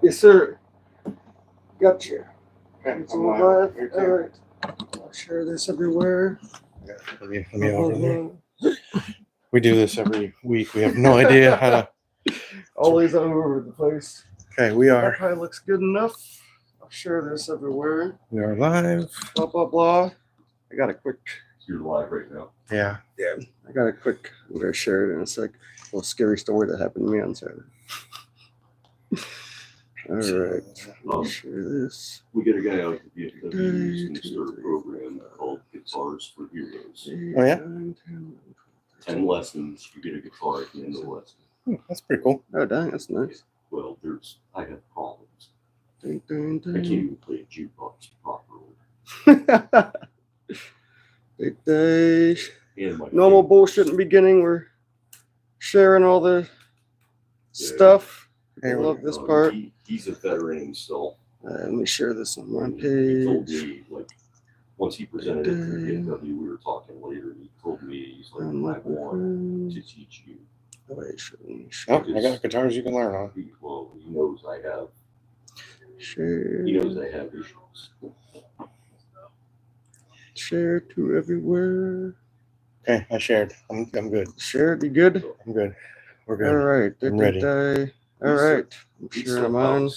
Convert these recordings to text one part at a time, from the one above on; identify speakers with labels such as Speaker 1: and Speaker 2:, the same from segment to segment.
Speaker 1: Yes, sir. Gotcha.
Speaker 2: Okay,
Speaker 1: It's all right. All right. I'll share this everywhere.
Speaker 2: Let me over there. We do this every week. We have no idea how to.
Speaker 1: Always all over the place.
Speaker 2: Okay, we
Speaker 1: That
Speaker 2: are.
Speaker 1: probably looks good enough. I'll share this everywhere.
Speaker 2: We are live.
Speaker 1: Blah, blah, blah. I got a quick.
Speaker 3: You're live right now.
Speaker 2: Yeah.
Speaker 1: Yeah. I got a quick. I'm going to share it. And it's like a little scary story that happened to me on Saturday. All right. I'll share this.
Speaker 3: We get a guy out at the VFW who's going to start a program called Guitars for Heroes.
Speaker 2: Oh, yeah?
Speaker 3: 10 lessons, you get a guitar at the end of the lesson.
Speaker 2: That's pretty cool.
Speaker 1: Oh, dang. That's nice.
Speaker 3: Well, I have problems.
Speaker 1: Ding, ding,
Speaker 3: I can't even play a jukebox properly.
Speaker 1: Big day.
Speaker 3: And my
Speaker 1: Normal
Speaker 3: favorite-
Speaker 1: bullshit in the beginning. We're sharing all the stuff. I
Speaker 2: Hey,
Speaker 1: love this part.
Speaker 3: He's a veteran himself.
Speaker 1: Let me share this on my
Speaker 3: He told
Speaker 1: page.
Speaker 3: me, like, once he presented it to the VFW, we were talking later, he told me, he's like, I want to teach you.
Speaker 1: Oh, wait,
Speaker 2: Oh, I got guitars you can learn on.
Speaker 3: He knows I have
Speaker 1: share.
Speaker 3: He knows I have issues.
Speaker 1: Share to everywhere.
Speaker 2: Okay, I shared. I'm good.
Speaker 1: Share, be good.
Speaker 2: I'm good. We're
Speaker 1: All
Speaker 2: good.
Speaker 1: right.
Speaker 2: I'm ready.
Speaker 1: All right. I'm sharing mine.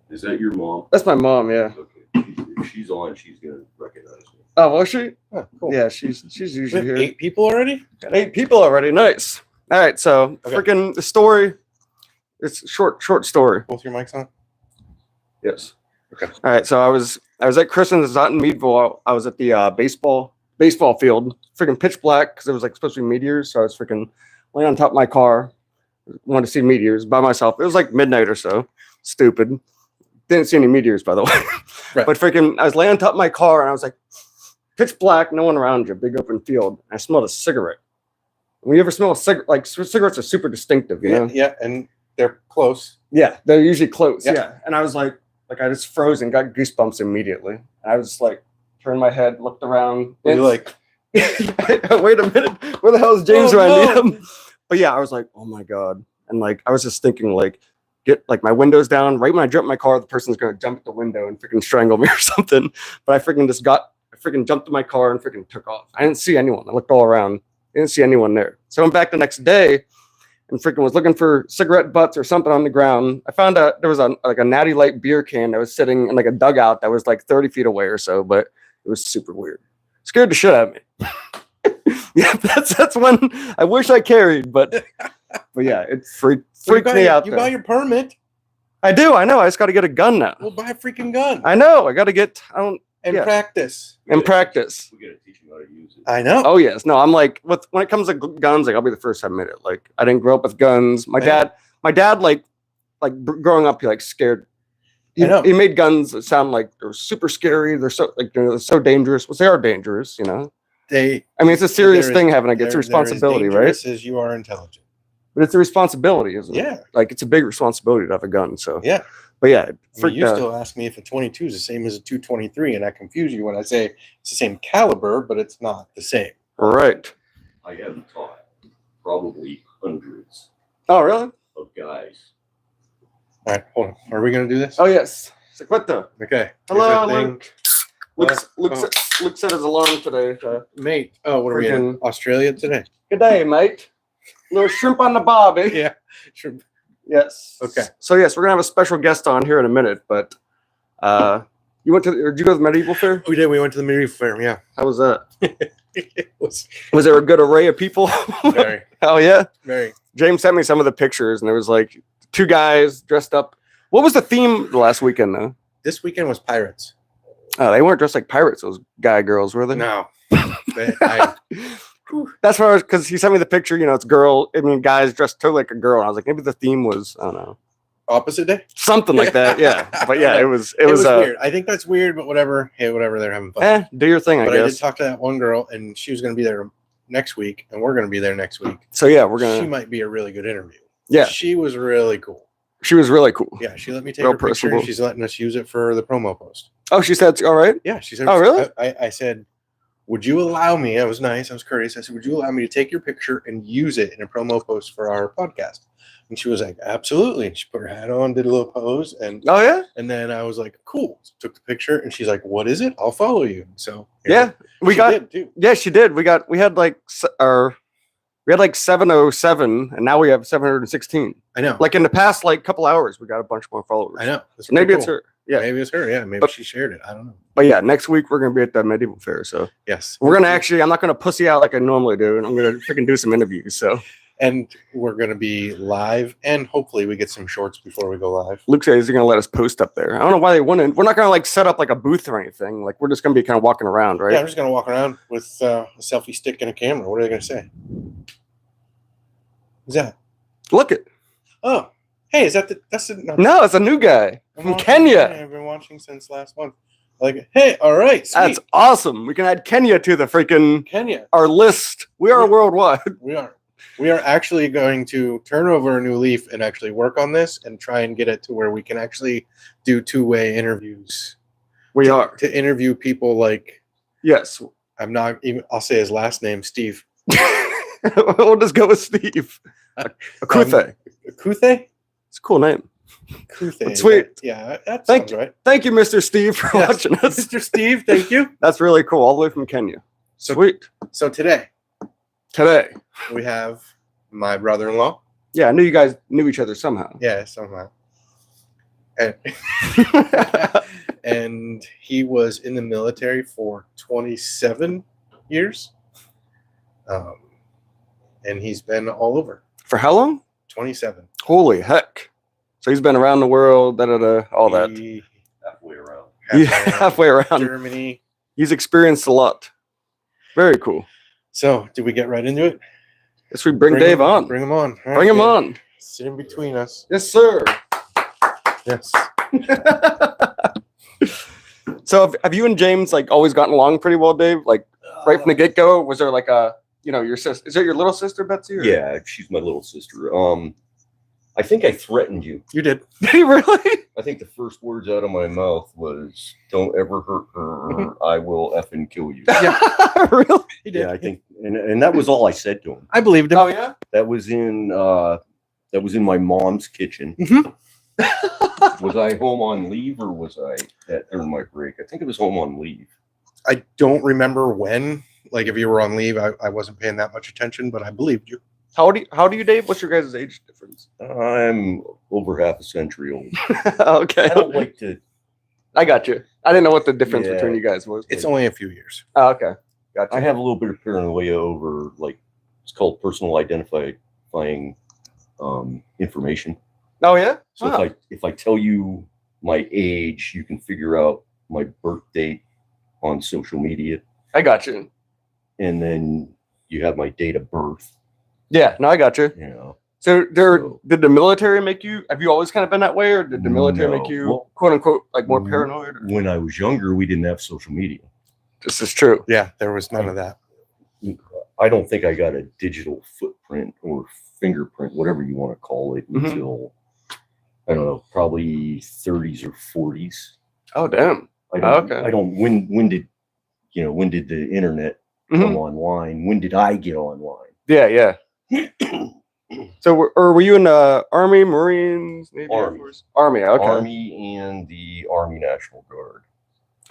Speaker 3: Is that your mom?
Speaker 1: That's my mom, yeah.
Speaker 3: Okay. If she's on, she's gonna recognize me.
Speaker 1: Oh, was she?
Speaker 2: Oh, cool.
Speaker 1: Yeah, she's usually
Speaker 2: We have
Speaker 1: here.
Speaker 2: 8 people already?
Speaker 1: Got 8 people already. Nice. All right, so
Speaker 2: Okay.
Speaker 1: freaking the story. It's short story.
Speaker 2: Both your mics on?
Speaker 1: Yes.
Speaker 2: Okay.
Speaker 1: All right, so I was at Kristen's out in Meadville. I was at the baseball field, freaking pitch black because it was like supposed to be meteors. So I was freaking laying on top of my car, wanted to see meteors by myself. It was like midnight or so. Stupid. Didn't see any meteors, by the way.
Speaker 2: Right.
Speaker 1: But freaking, I was laying on top of my car and I was like, pitch black, no one around you, big open field. I smelled a cigarette. When you ever smell a cigarette, like cigarettes are super distinctive, you know?
Speaker 2: Yeah, and they're close.
Speaker 1: Yeah, they're usually close.
Speaker 2: Yeah.
Speaker 1: Yeah. And I was like I just froze and got goosebumps immediately. I was just like, turned my head, looked around.
Speaker 2: You're like,
Speaker 1: wait a minute, where the hell is James when I need him? But yeah, I was like, oh my God. And like, I was just thinking like, get like my windows down. Right when I jump in my car, the person's going to jump at the window and freaking strangle me or something. But I freaking jumped in my car and freaking took off. I didn't see anyone. I looked all around. Didn't see anyone there. So I went back the next day and freaking was looking for cigarette butts or something on the ground. I found out there was a Natty Light beer can that was sitting in like a dugout that was like 30 feet away or so, but it was super weird. Scared the shit out of me. Yeah, that's one I wish I carried, but yeah, it freaked me out.
Speaker 2: You buy your permit.
Speaker 1: I do. I know. I just got to get a gun now.
Speaker 2: We'll buy a freaking gun.
Speaker 1: I know. I got to get.
Speaker 2: Practice.
Speaker 1: And practice.
Speaker 3: We gotta teach him how to use it.
Speaker 2: I know.
Speaker 1: Oh yes. No. I'm like, when it comes to guns, like I'll be the first to admit it. Like I didn't grow up with guns. My dad, like growing up, he like scared. He made guns sound like they're super scary. They're so they're so dangerous. Well, they are dangerous. You know. I mean, it's a serious thing having it's a responsibility, right?
Speaker 2: As you are intelligent.
Speaker 1: But it's a responsibility, isn't it?
Speaker 2: Yeah.
Speaker 1: Like it's a big responsibility to have a gun. So
Speaker 2: yeah.
Speaker 1: But yeah,
Speaker 2: you still ask me if a 22 is the same as a 223, and I confuse you when I say it's the same caliber, but it's not the same.
Speaker 1: Right.
Speaker 3: I haven't taught probably hundreds
Speaker 1: Oh, really?
Speaker 3: of guys.
Speaker 2: All right, hold on. Are we going to do this?
Speaker 1: Oh, yes. Sequetta.
Speaker 2: Okay.
Speaker 1: Hello,
Speaker 2: Luke.
Speaker 1: Luke set his alarm today.
Speaker 2: Mate. Oh, what are we in? Australia today?
Speaker 1: Good day, mate. Little shrimp on the barbie.
Speaker 2: Yeah. Sure.
Speaker 1: Yes.
Speaker 2: Okay.
Speaker 1: So yes, we're gonna have a special guest on here in a minute, but did you go to the medieval fair?
Speaker 2: We did. We went to the medieval fair. Yeah.
Speaker 1: How was that?
Speaker 2: It was
Speaker 1: there a good array of people?
Speaker 2: very.
Speaker 1: Hell yeah.
Speaker 2: Very.
Speaker 1: James sent me some of the pictures, and there was like 2 guys dressed up. What was the theme the last weekend though?
Speaker 2: This weekend was pirates.
Speaker 1: Oh, they weren't dressed like pirates. Those girls, were they?
Speaker 2: No.
Speaker 1: That's why because he sent me the picture. You know, it's guys dressed totally like a girl. And I was like, maybe the theme was I don't know.
Speaker 2: Opposite day?
Speaker 1: Something like that, yeah. But yeah, it was
Speaker 2: weird. I think that's weird, but whatever. Hey, whatever. They're having fun.
Speaker 1: Do your thing,
Speaker 2: but
Speaker 1: I guess.
Speaker 2: I did talk to that one girl, and she was going to be there next week, and we're going to be there next week.
Speaker 1: So yeah, we're gonna.
Speaker 2: She might be a really good interview.
Speaker 1: Yeah,
Speaker 2: she was really cool.
Speaker 1: She was really cool.
Speaker 2: Yeah, she let me take her picture. She's letting us use it for the promo post.
Speaker 1: Oh, she said, all right.
Speaker 2: Yeah, she said.
Speaker 1: Oh, really?
Speaker 2: I said, would you allow me? I was nice. I was courteous. I said, would you allow me to take your picture and use it in a promo post for our podcast? And she was like, absolutely. She put her hat on, did a little pose, and
Speaker 1: Oh yeah,
Speaker 2: then I was like, cool. Took the picture, and she's like, what is it? I'll follow you. So
Speaker 1: yeah. We
Speaker 2: she
Speaker 1: got
Speaker 2: did, too.
Speaker 1: yeah, she did. We had like 707, and now we have 716.
Speaker 2: I know.
Speaker 1: Like in the past like couple hours, we got a bunch more followers.
Speaker 2: I know. That's
Speaker 1: Maybe
Speaker 2: pretty
Speaker 1: it's
Speaker 2: cool.
Speaker 1: her. Yeah,
Speaker 2: Maybe it's her. Yeah, maybe
Speaker 1: But-
Speaker 2: she shared it. I don't know.
Speaker 1: but yeah, next week we're gonna be at the medieval fair, so
Speaker 2: Yes,
Speaker 1: we're gonna actually. I'm not gonna pussy out like I normally do, and I'm gonna freaking do some interviews. So
Speaker 2: and we're gonna be live, and hopefully we get some shorts before we go live.
Speaker 1: Luke says he's gonna let us post up there. I don't know why they wouldn't. We're not gonna like set up like a booth or anything. Like we're just gonna be kind of walking around, right?
Speaker 2: Yeah, I'm just gonna walk around with a selfie stick and a camera. What are they gonna say? Who's that?
Speaker 1: Look it.
Speaker 2: Oh, hey, is that that's the
Speaker 1: No, it's a new guy
Speaker 2: I'm
Speaker 1: from
Speaker 2: watching-
Speaker 1: Kenya.
Speaker 2: I've been watching since last month. Like, hey, all right, sweet.
Speaker 1: That's awesome. We can add Kenya to the freaking
Speaker 2: Kenya.
Speaker 1: our list. We are worldwide.
Speaker 2: We are actually going to turn over a new leaf and actually work on this and try and get it to where we can actually do two-way interviews.
Speaker 1: We are.
Speaker 2: To interview people like
Speaker 1: Yes.
Speaker 2: I'll say his last name, Steve.
Speaker 1: We'll just go with Steve. Akuthe.
Speaker 2: Kuthe?
Speaker 1: It's a cool name.
Speaker 2: Kuthe.
Speaker 1: Sweet.
Speaker 2: Yeah, that
Speaker 1: Thank
Speaker 2: sounds right.
Speaker 1: Thank you, Mr. Steve, for
Speaker 2: Yes.
Speaker 1: watching us.
Speaker 2: Mr. Steve, thank you.
Speaker 1: That's really cool. All the way from Kenya.
Speaker 2: So-
Speaker 1: Sweet.
Speaker 2: So today
Speaker 1: Today.
Speaker 2: we have my brother-in-law.
Speaker 1: Yeah, I knew you guys knew each other somehow.
Speaker 2: Yeah, somehow. And, and he was in the military for 27 years. And he's been all over.
Speaker 1: For how long?
Speaker 2: 27.
Speaker 1: Holy heck. So he's been around the world, all that.
Speaker 2: He-
Speaker 3: Halfway around.
Speaker 1: Yeah, halfway around.
Speaker 2: Germany.
Speaker 1: He's experienced a lot. Very cool.
Speaker 2: So, did we get right into it?
Speaker 1: Guess we bring Dave
Speaker 2: him,
Speaker 1: on.
Speaker 2: Bring him on. All right,
Speaker 1: Bring him
Speaker 2: Dave.
Speaker 1: on.
Speaker 2: Sit in between us.
Speaker 1: Yes, sir.
Speaker 2: Yes.
Speaker 1: So have you and James like always gotten along pretty well, Dave? Like right from the get go? Was there like your sister? Is it your little sister, Betsy? Or?
Speaker 3: Yeah, she's my little sister. I think I threatened you.
Speaker 2: You did.
Speaker 1: Did he really?
Speaker 3: I think the first words out of my mouth was, "Don't ever hurt her. I will effing kill you."
Speaker 1: Really?
Speaker 2: He did.
Speaker 3: Yeah, I think, and that was all I said to him.
Speaker 2: I believed him.
Speaker 1: Oh yeah.
Speaker 3: That was in my mom's kitchen.
Speaker 2: Mhm.
Speaker 3: Was I home on leave or was I during my break? I think it was home on leave.
Speaker 2: I don't remember when. Like, if you were on leave, I wasn't paying that much attention, but I believed you.
Speaker 1: How old are you, Dave? What's your guys' age difference?
Speaker 3: I'm over half a century old.
Speaker 1: Okay.
Speaker 3: I don't like to.
Speaker 1: I got you. I didn't know what the difference
Speaker 3: Yeah.
Speaker 1: between you guys was.
Speaker 2: It's only a few years.
Speaker 1: Oh, okay. Gotcha.
Speaker 3: I have a little bit of paranoia over, like, it's called personal identifying information.
Speaker 1: Oh yeah.
Speaker 3: So
Speaker 1: Wow.
Speaker 3: if I tell you my age, you can figure out my birth date on social media,
Speaker 1: I got you.
Speaker 3: and then you have my date of birth.
Speaker 1: Yeah. No, I got you.
Speaker 3: You know,
Speaker 1: So
Speaker 3: So-
Speaker 1: did the military make you? Have you always kind of been that way, or did the military
Speaker 3: No.
Speaker 1: make you
Speaker 3: Well,
Speaker 1: quote unquote like more paranoid? Or?
Speaker 3: when I was younger, we didn't have social media.
Speaker 1: This is true.
Speaker 2: Yeah, there was none of that.
Speaker 3: I don't think I got a digital footprint or fingerprint, whatever you want to call it,
Speaker 1: Mhm.
Speaker 3: until I don't know, probably 30s or 40s.
Speaker 1: Oh damn.
Speaker 3: I don't.
Speaker 1: Okay.
Speaker 3: I don't. When did the internet
Speaker 1: Mhm.
Speaker 3: come online? When did I get online?
Speaker 1: Yeah, yeah. So, were you in the Army, Marines, Navy, Air
Speaker 3: Army.
Speaker 1: Force? Army. Okay.
Speaker 3: Army and the Army National Guard.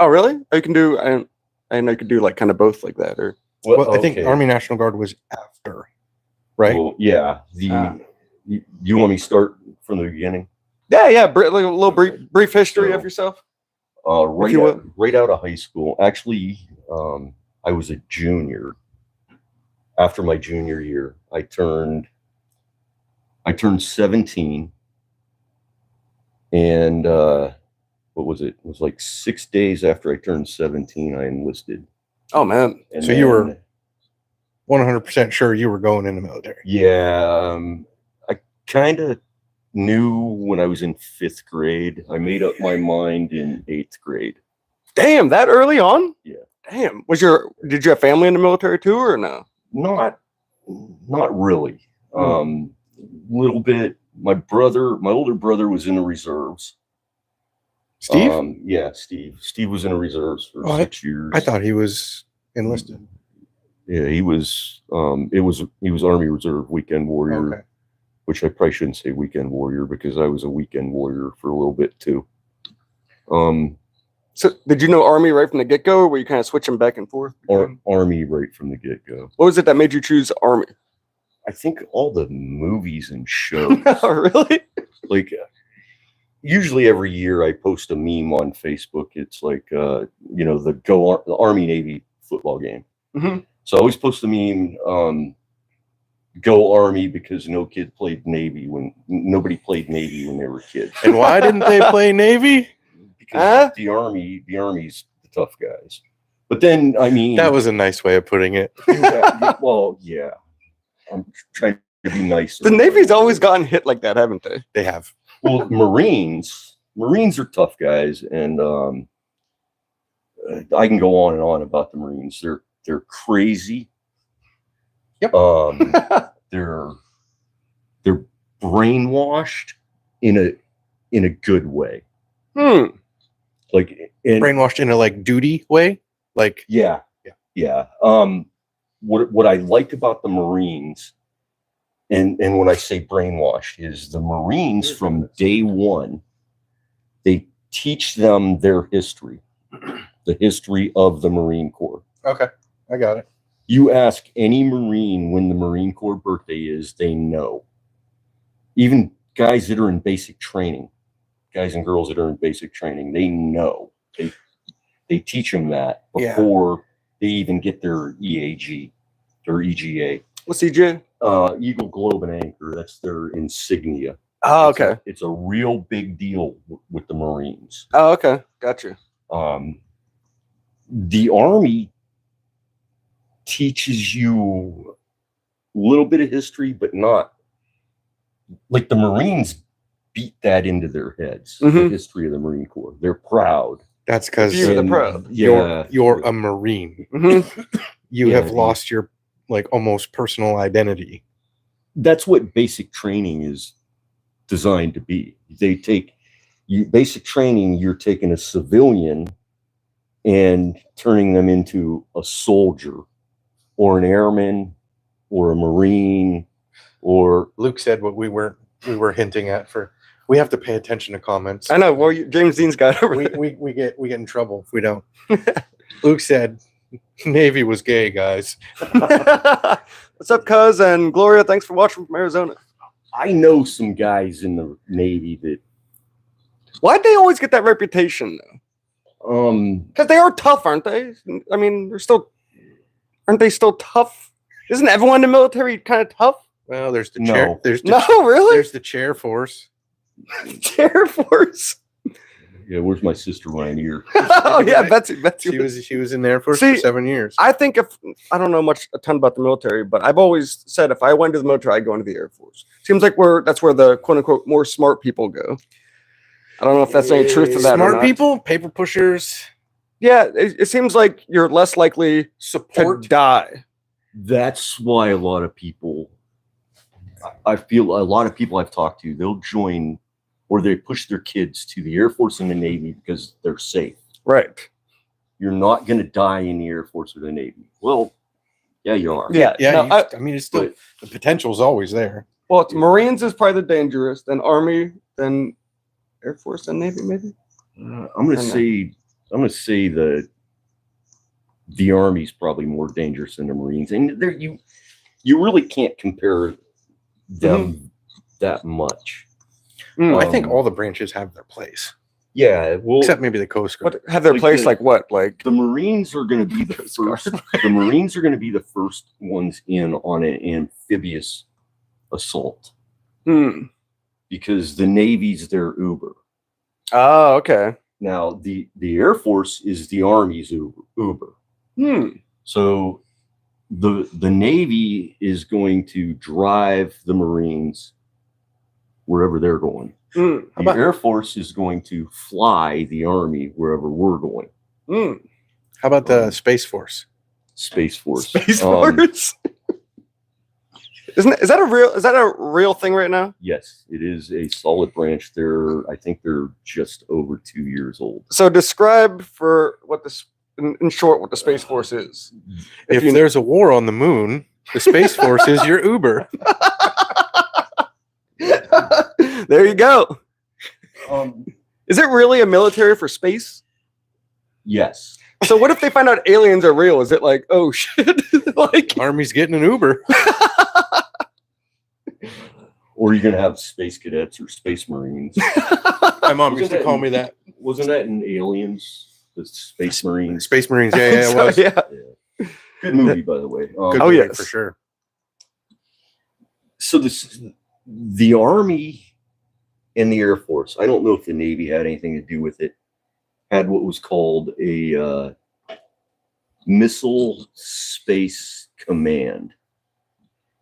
Speaker 1: Oh, really? Oh, you can do. I know you could do like kind of both like that, or
Speaker 2: Well, I think
Speaker 3: okay.
Speaker 2: Army National Guard was after, right?
Speaker 3: Well, yeah. You want me to start from the beginning?
Speaker 1: yeah, yeah. Like a little brief history of yourself.
Speaker 3: Right,
Speaker 1: you
Speaker 3: out, right out of high school. Actually, I was a junior. After my junior year, I turned 17, and what was it? It was like 6 days after I turned 17, I enlisted.
Speaker 1: Oh man.
Speaker 3: And
Speaker 2: So you were-
Speaker 3: then-
Speaker 2: 100% sure you were going in the military.
Speaker 3: Yeah, I kind of knew when I was in 5th grade. I made up my mind in 8th grade.
Speaker 1: Damn, that early on?
Speaker 3: Yeah.
Speaker 1: Damn. Did you have family in the military too, or no?
Speaker 3: Not really. Little bit. My older brother was in the reserves.
Speaker 2: Steve?
Speaker 3: Yeah, Steve. Steve was in the reserves for
Speaker 2: Oh,
Speaker 3: 6 years.
Speaker 2: I thought he was enlisted.
Speaker 3: Yeah, he was. He was Army Reserve Weekend Warrior.
Speaker 2: Okay.
Speaker 3: which I probably shouldn't say weekend warrior because I was a weekend warrior for a little bit too.
Speaker 1: So did you know Army right from the get-go, or were you kind of switching back and forth?
Speaker 3: Army right from the get-go.
Speaker 1: What was it that made you choose Army?
Speaker 3: I think all the movies and shows.
Speaker 1: Oh, really?
Speaker 3: Like, usually every year I post a meme on Facebook. It's like, the Army Navy football game.
Speaker 1: Mm-hmm.
Speaker 3: So I always post a meme, go Army, because nobody played Navy when they were kids.
Speaker 2: And why didn't they play Navy?
Speaker 3: Because the Army's the tough guys. But then, I mean,
Speaker 2: That was a nice way of putting it.
Speaker 3: yeah. I'm trying to be nice.
Speaker 1: The Navy's always gotten hit like that, haven't they?
Speaker 2: They have.
Speaker 3: Well, Marines are tough guys, and I can go on and on about the Marines. They're crazy.
Speaker 2: Yep.
Speaker 3: They're brainwashed in a good way. Like
Speaker 2: Brainwashed in a like duty way. Like
Speaker 3: yeah. What I like about the Marines, and when I say brainwashed, is the Marines from day one, they teach them their history, the history of the Marine Corps.
Speaker 2: Okay, I got it.
Speaker 3: You ask any Marine when the Marine Corps birthday is, they know. Even guys that are in basic training, guys and girls that are in basic training, they know. They teach them that before they even get their EAG or EGA.
Speaker 1: What's EGA?
Speaker 3: Eagle, Globe, and Anchor. That's their insignia.
Speaker 1: Oh, okay.
Speaker 3: It's a real big deal with the Marines.
Speaker 1: Oh, okay. Gotcha.
Speaker 3: The Army teaches you a little bit of history, but not like the Marines beat that into their heads.
Speaker 1: Mm-hmm.
Speaker 3: The history of the Marine Corps. They're proud.
Speaker 2: That's because
Speaker 1: You're the proud.
Speaker 2: you're a Marine.
Speaker 1: Mm-hmm.
Speaker 2: You have lost your like almost personal identity.
Speaker 3: That's what basic training is designed to be. They take basic training, you're taking a civilian and turning them into a soldier or an airman or a Marine or
Speaker 2: Luke said what we were hinting at. We have to pay attention to comments.
Speaker 1: I know. Well, James Dean's got over there.
Speaker 2: we get in trouble if we don't. Luke said Navy was gay, guys.
Speaker 1: What's up, cuz? And Gloria, thanks for watching from Arizona.
Speaker 3: I know some guys in the Navy that
Speaker 1: Why'd they always get that reputation, though? Because they are tough, aren't they? I mean, aren't they still tough? Isn't everyone in the military kind of tough?
Speaker 2: Well, there's the
Speaker 3: No.
Speaker 2: chair.
Speaker 1: Really?
Speaker 2: There's the chair force.
Speaker 1: Air Force.
Speaker 3: Yeah, where's my sister Rainier?
Speaker 1: Oh yeah, Betsy.
Speaker 2: She was in the Air Force
Speaker 1: See,
Speaker 2: for 7 years.
Speaker 1: I think I don't know a ton about the military, but I've always said if I went to the military, I'd go into the Air Force. Seems like that's where the quote unquote more smart people go. I don't know if that's any truth to that.
Speaker 2: Smart
Speaker 1: or not.
Speaker 2: people, paper pushers.
Speaker 1: Yeah, it seems like you're less likely to die.
Speaker 3: That's why a lot of people, I feel a lot of people I've talked to, they'll join or they push their kids to the Air Force and the Navy because they're safe.
Speaker 1: Right.
Speaker 3: You're not going to die in the Air Force or the Navy. Well, yeah, you are.
Speaker 1: Yeah.
Speaker 2: Yeah,
Speaker 1: no,
Speaker 2: I mean, it's still the potential is always there.
Speaker 1: well, it's Marines is probably the dangerous, then Army, then Air Force and Navy, maybe.
Speaker 3: I'm going to say the Army's probably more dangerous than the Marines, and you really can't compare them that much.
Speaker 2: Well, I think all the branches have their place,
Speaker 3: Yeah, well,
Speaker 2: except maybe the Coast Guard.
Speaker 1: What have their
Speaker 3: Like
Speaker 1: place
Speaker 3: the-
Speaker 1: like what? Like
Speaker 3: the Marines are going to be the first. The Marines are going to be the first ones in on an amphibious assault because the Navy's their Uber.
Speaker 1: Oh, okay.
Speaker 3: Now the Air Force is the Army's Uber. So the Navy is going to drive the Marines wherever they're going. The Air Force is going to fly the Army wherever we're going.
Speaker 2: How about the Space Force?
Speaker 3: Space Force.
Speaker 1: Space Force. Is that a real thing right now?
Speaker 3: Yes, it is a solid branch. I think they're just over 2 years old.
Speaker 1: So describe for what in short what the Space Force is.
Speaker 2: If there's a war on the moon, the Space Force is your Uber.
Speaker 1: There you go.
Speaker 3: Um,
Speaker 1: Is it really a military for space?
Speaker 3: yes.
Speaker 1: So what if they find out aliens are real? Is it like, oh shit? Like,
Speaker 2: Army's getting an Uber.
Speaker 3: Or you're gonna have space cadets or space marines.
Speaker 2: My mom used to call me that.
Speaker 3: Wasn't that in Aliens? The Space Marines.
Speaker 2: Space Marines. Yeah, it was.
Speaker 1: Yeah.
Speaker 3: Good movie, by the way.
Speaker 2: Good
Speaker 1: Oh,
Speaker 2: movie,
Speaker 1: yes.
Speaker 2: for sure.
Speaker 3: So the Army and the Air Force, I don't know if the Navy had anything to do with it, had what was called a Missile Space Command.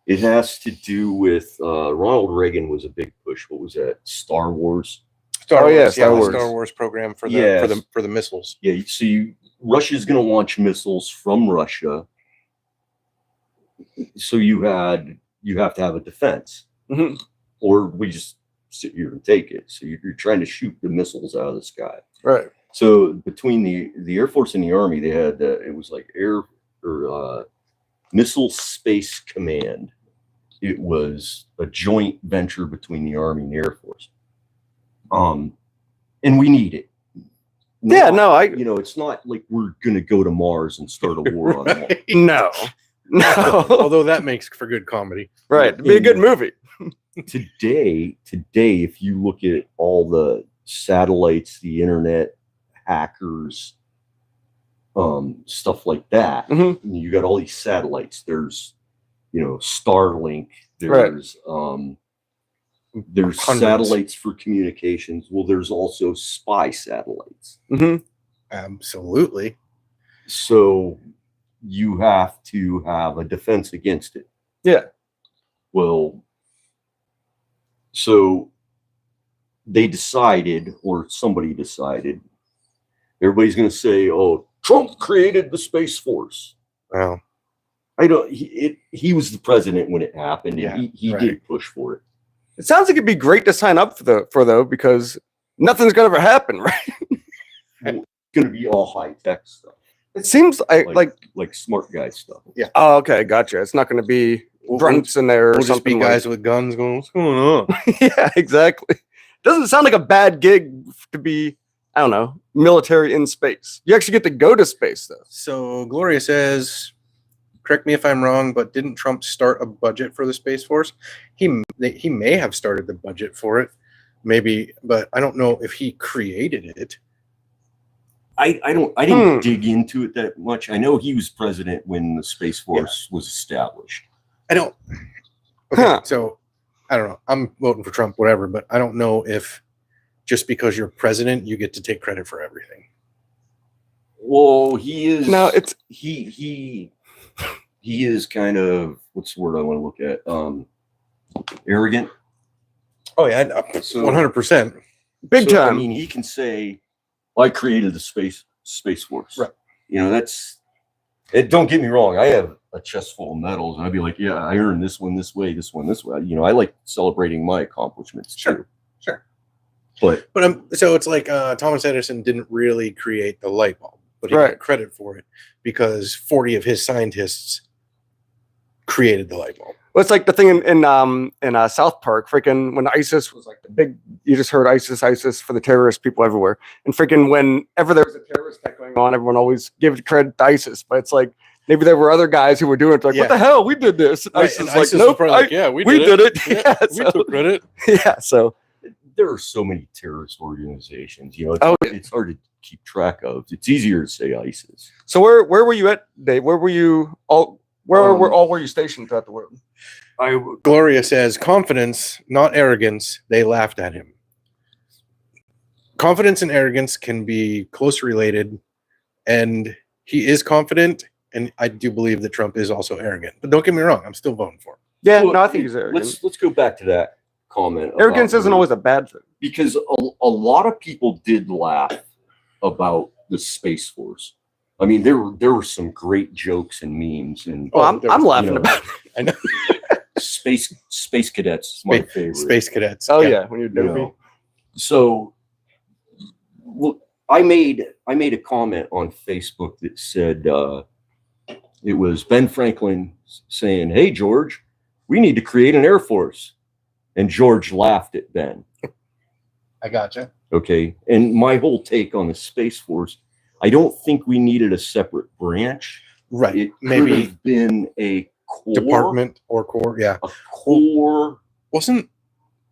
Speaker 3: It has to do with Ronald Reagan was a big push. What was that? Star Wars.
Speaker 2: Star Wars,
Speaker 1: yeah, Star
Speaker 2: the
Speaker 1: Wars.
Speaker 2: Star Wars program for the
Speaker 3: Yes.
Speaker 2: for the missiles.
Speaker 3: Yeah. So Russia's going to launch missiles from Russia. So you have to have a defense,
Speaker 1: Mhm.
Speaker 3: or we just sit here and take it. So you're trying to shoot the missiles out of the sky.
Speaker 1: Right.
Speaker 3: So between the Air Force and the Army, they had it was like Missile Space Command. It was a joint venture between the Army and the Air Force. And we need it.
Speaker 1: Yeah, no,
Speaker 3: it's not like we're gonna go to Mars and start a war on Mars.
Speaker 1: no. No.
Speaker 2: Although that makes for good comedy.
Speaker 1: Right. It'd be a good movie.
Speaker 3: Today, if you look at all the satellites, the internet, hackers, stuff like that,
Speaker 1: Mhm.
Speaker 3: you got all these satellites. There's, Starlink.
Speaker 1: Right.
Speaker 3: There's
Speaker 2: Hundreds.
Speaker 3: satellites for communications. Well, there's also spy satellites.
Speaker 1: Mhm.
Speaker 2: Absolutely.
Speaker 3: So you have to have a defense against it.
Speaker 1: Yeah.
Speaker 3: Well, so they decided, or somebody decided, everybody's going to say, "Oh, Trump created the Space Force."
Speaker 2: Wow.
Speaker 3: I don't. He was the president when it happened, and
Speaker 2: Yeah,
Speaker 3: he
Speaker 2: right.
Speaker 3: did push for it.
Speaker 1: It sounds like it'd be great to sign up for though, because nothing's gonna ever happen, right?
Speaker 3: It's going to be all high tech stuff,
Speaker 1: It seems
Speaker 3: like smart guy stuff.
Speaker 2: Yeah.
Speaker 1: oh, okay, gotcha. It's not gonna be grunts in there or
Speaker 2: We'll just be
Speaker 1: something.
Speaker 2: guys with guns going, "What's going on?"
Speaker 1: Yeah, exactly. Doesn't sound like a bad gig to be, I don't know, military in space. You actually get to go to space though.
Speaker 2: So Gloria says, correct me if I'm wrong, but didn't Trump start a budget for the Space Force? He may have started the budget for it, maybe, but I don't know if he created it.
Speaker 3: I didn't dig into it that much. I know he was president when the Space Force was established.
Speaker 2: I don't. Okay,
Speaker 1: Huh.
Speaker 2: so I don't know. I'm voting for Trump, whatever, but I don't know if just because you're president, you get to take credit for everything.
Speaker 3: Well, he is.
Speaker 1: No, it's
Speaker 3: he is kind of, what's the word I want to look at? Arrogant.
Speaker 2: Oh yeah,
Speaker 3: So
Speaker 2: 100%.
Speaker 1: big
Speaker 3: So,
Speaker 1: time.
Speaker 3: I mean, he can say, "I created the Space Force."
Speaker 2: Right.
Speaker 3: That's it. Don't get me wrong. I have a chest full of medals, and I'd be like, "Yeah, I earned this one this way, this one this way." I like celebrating my accomplishments too.
Speaker 2: Sure.
Speaker 3: But
Speaker 2: But so it's like Thomas Edison didn't really create the light bulb, but he
Speaker 1: Right.
Speaker 2: got credit for it because 40 of his scientists created the light bulb.
Speaker 1: Well, it's like the thing in South Park, freaking when ISIS was like the big, you just heard ISIS for the terrorist people everywhere. And freaking whenever there was a terrorist attack going on, everyone always gave credit to ISIS. But it's like maybe there were other guys who were doing it. Like,
Speaker 2: Yeah.
Speaker 1: what the hell? We did this. And
Speaker 2: Right,
Speaker 1: ISIS
Speaker 2: and
Speaker 1: is like,
Speaker 2: ISIS was
Speaker 1: nope,
Speaker 2: probably like, yeah,
Speaker 1: we did it. Yeah,
Speaker 2: we
Speaker 1: so,
Speaker 2: took credit.
Speaker 1: yeah, so
Speaker 3: there are so many terrorist organizations. It's,
Speaker 1: Oh,
Speaker 3: it's hard to keep track of. It's easier to say ISIS.
Speaker 1: so where were you at, Dave? Where were you all? Where were you stationed throughout the world?
Speaker 2: Gloria says, confidence, not arrogance. They laughed at him. Confidence and arrogance can be closely related, and he is confident, and I do believe that Trump is also arrogant. But don't get me wrong, I'm still voting for him.
Speaker 1: Yeah,
Speaker 3: Well,
Speaker 1: no, I think he's arrogant.
Speaker 3: Let's go back to that comment.
Speaker 1: Arrogance
Speaker 3: about
Speaker 1: isn't always a bad thing.
Speaker 3: because a lot of people did laugh about the Space Force. I mean, there were some great jokes and memes, and
Speaker 1: Well,
Speaker 2: Oh,
Speaker 1: I'm laughing
Speaker 3: know,
Speaker 1: about it.
Speaker 2: I know.
Speaker 3: Space cadets is my favorite.
Speaker 2: Space cadets.
Speaker 1: Oh, yeah, when you're
Speaker 3: You
Speaker 1: dopey.
Speaker 3: know. So, well, I made a comment on Facebook that said it was Ben Franklin saying, "Hey George, we need to create an Air Force," And George laughed at Ben.
Speaker 2: I gotcha.
Speaker 3: Okay. And my whole take on the Space Force, I don't think we needed a separate branch.
Speaker 2: Right.
Speaker 3: It
Speaker 2: Maybe
Speaker 3: could have been a corps,
Speaker 2: department or corps. Yeah.
Speaker 3: a corps.
Speaker 2: Wasn't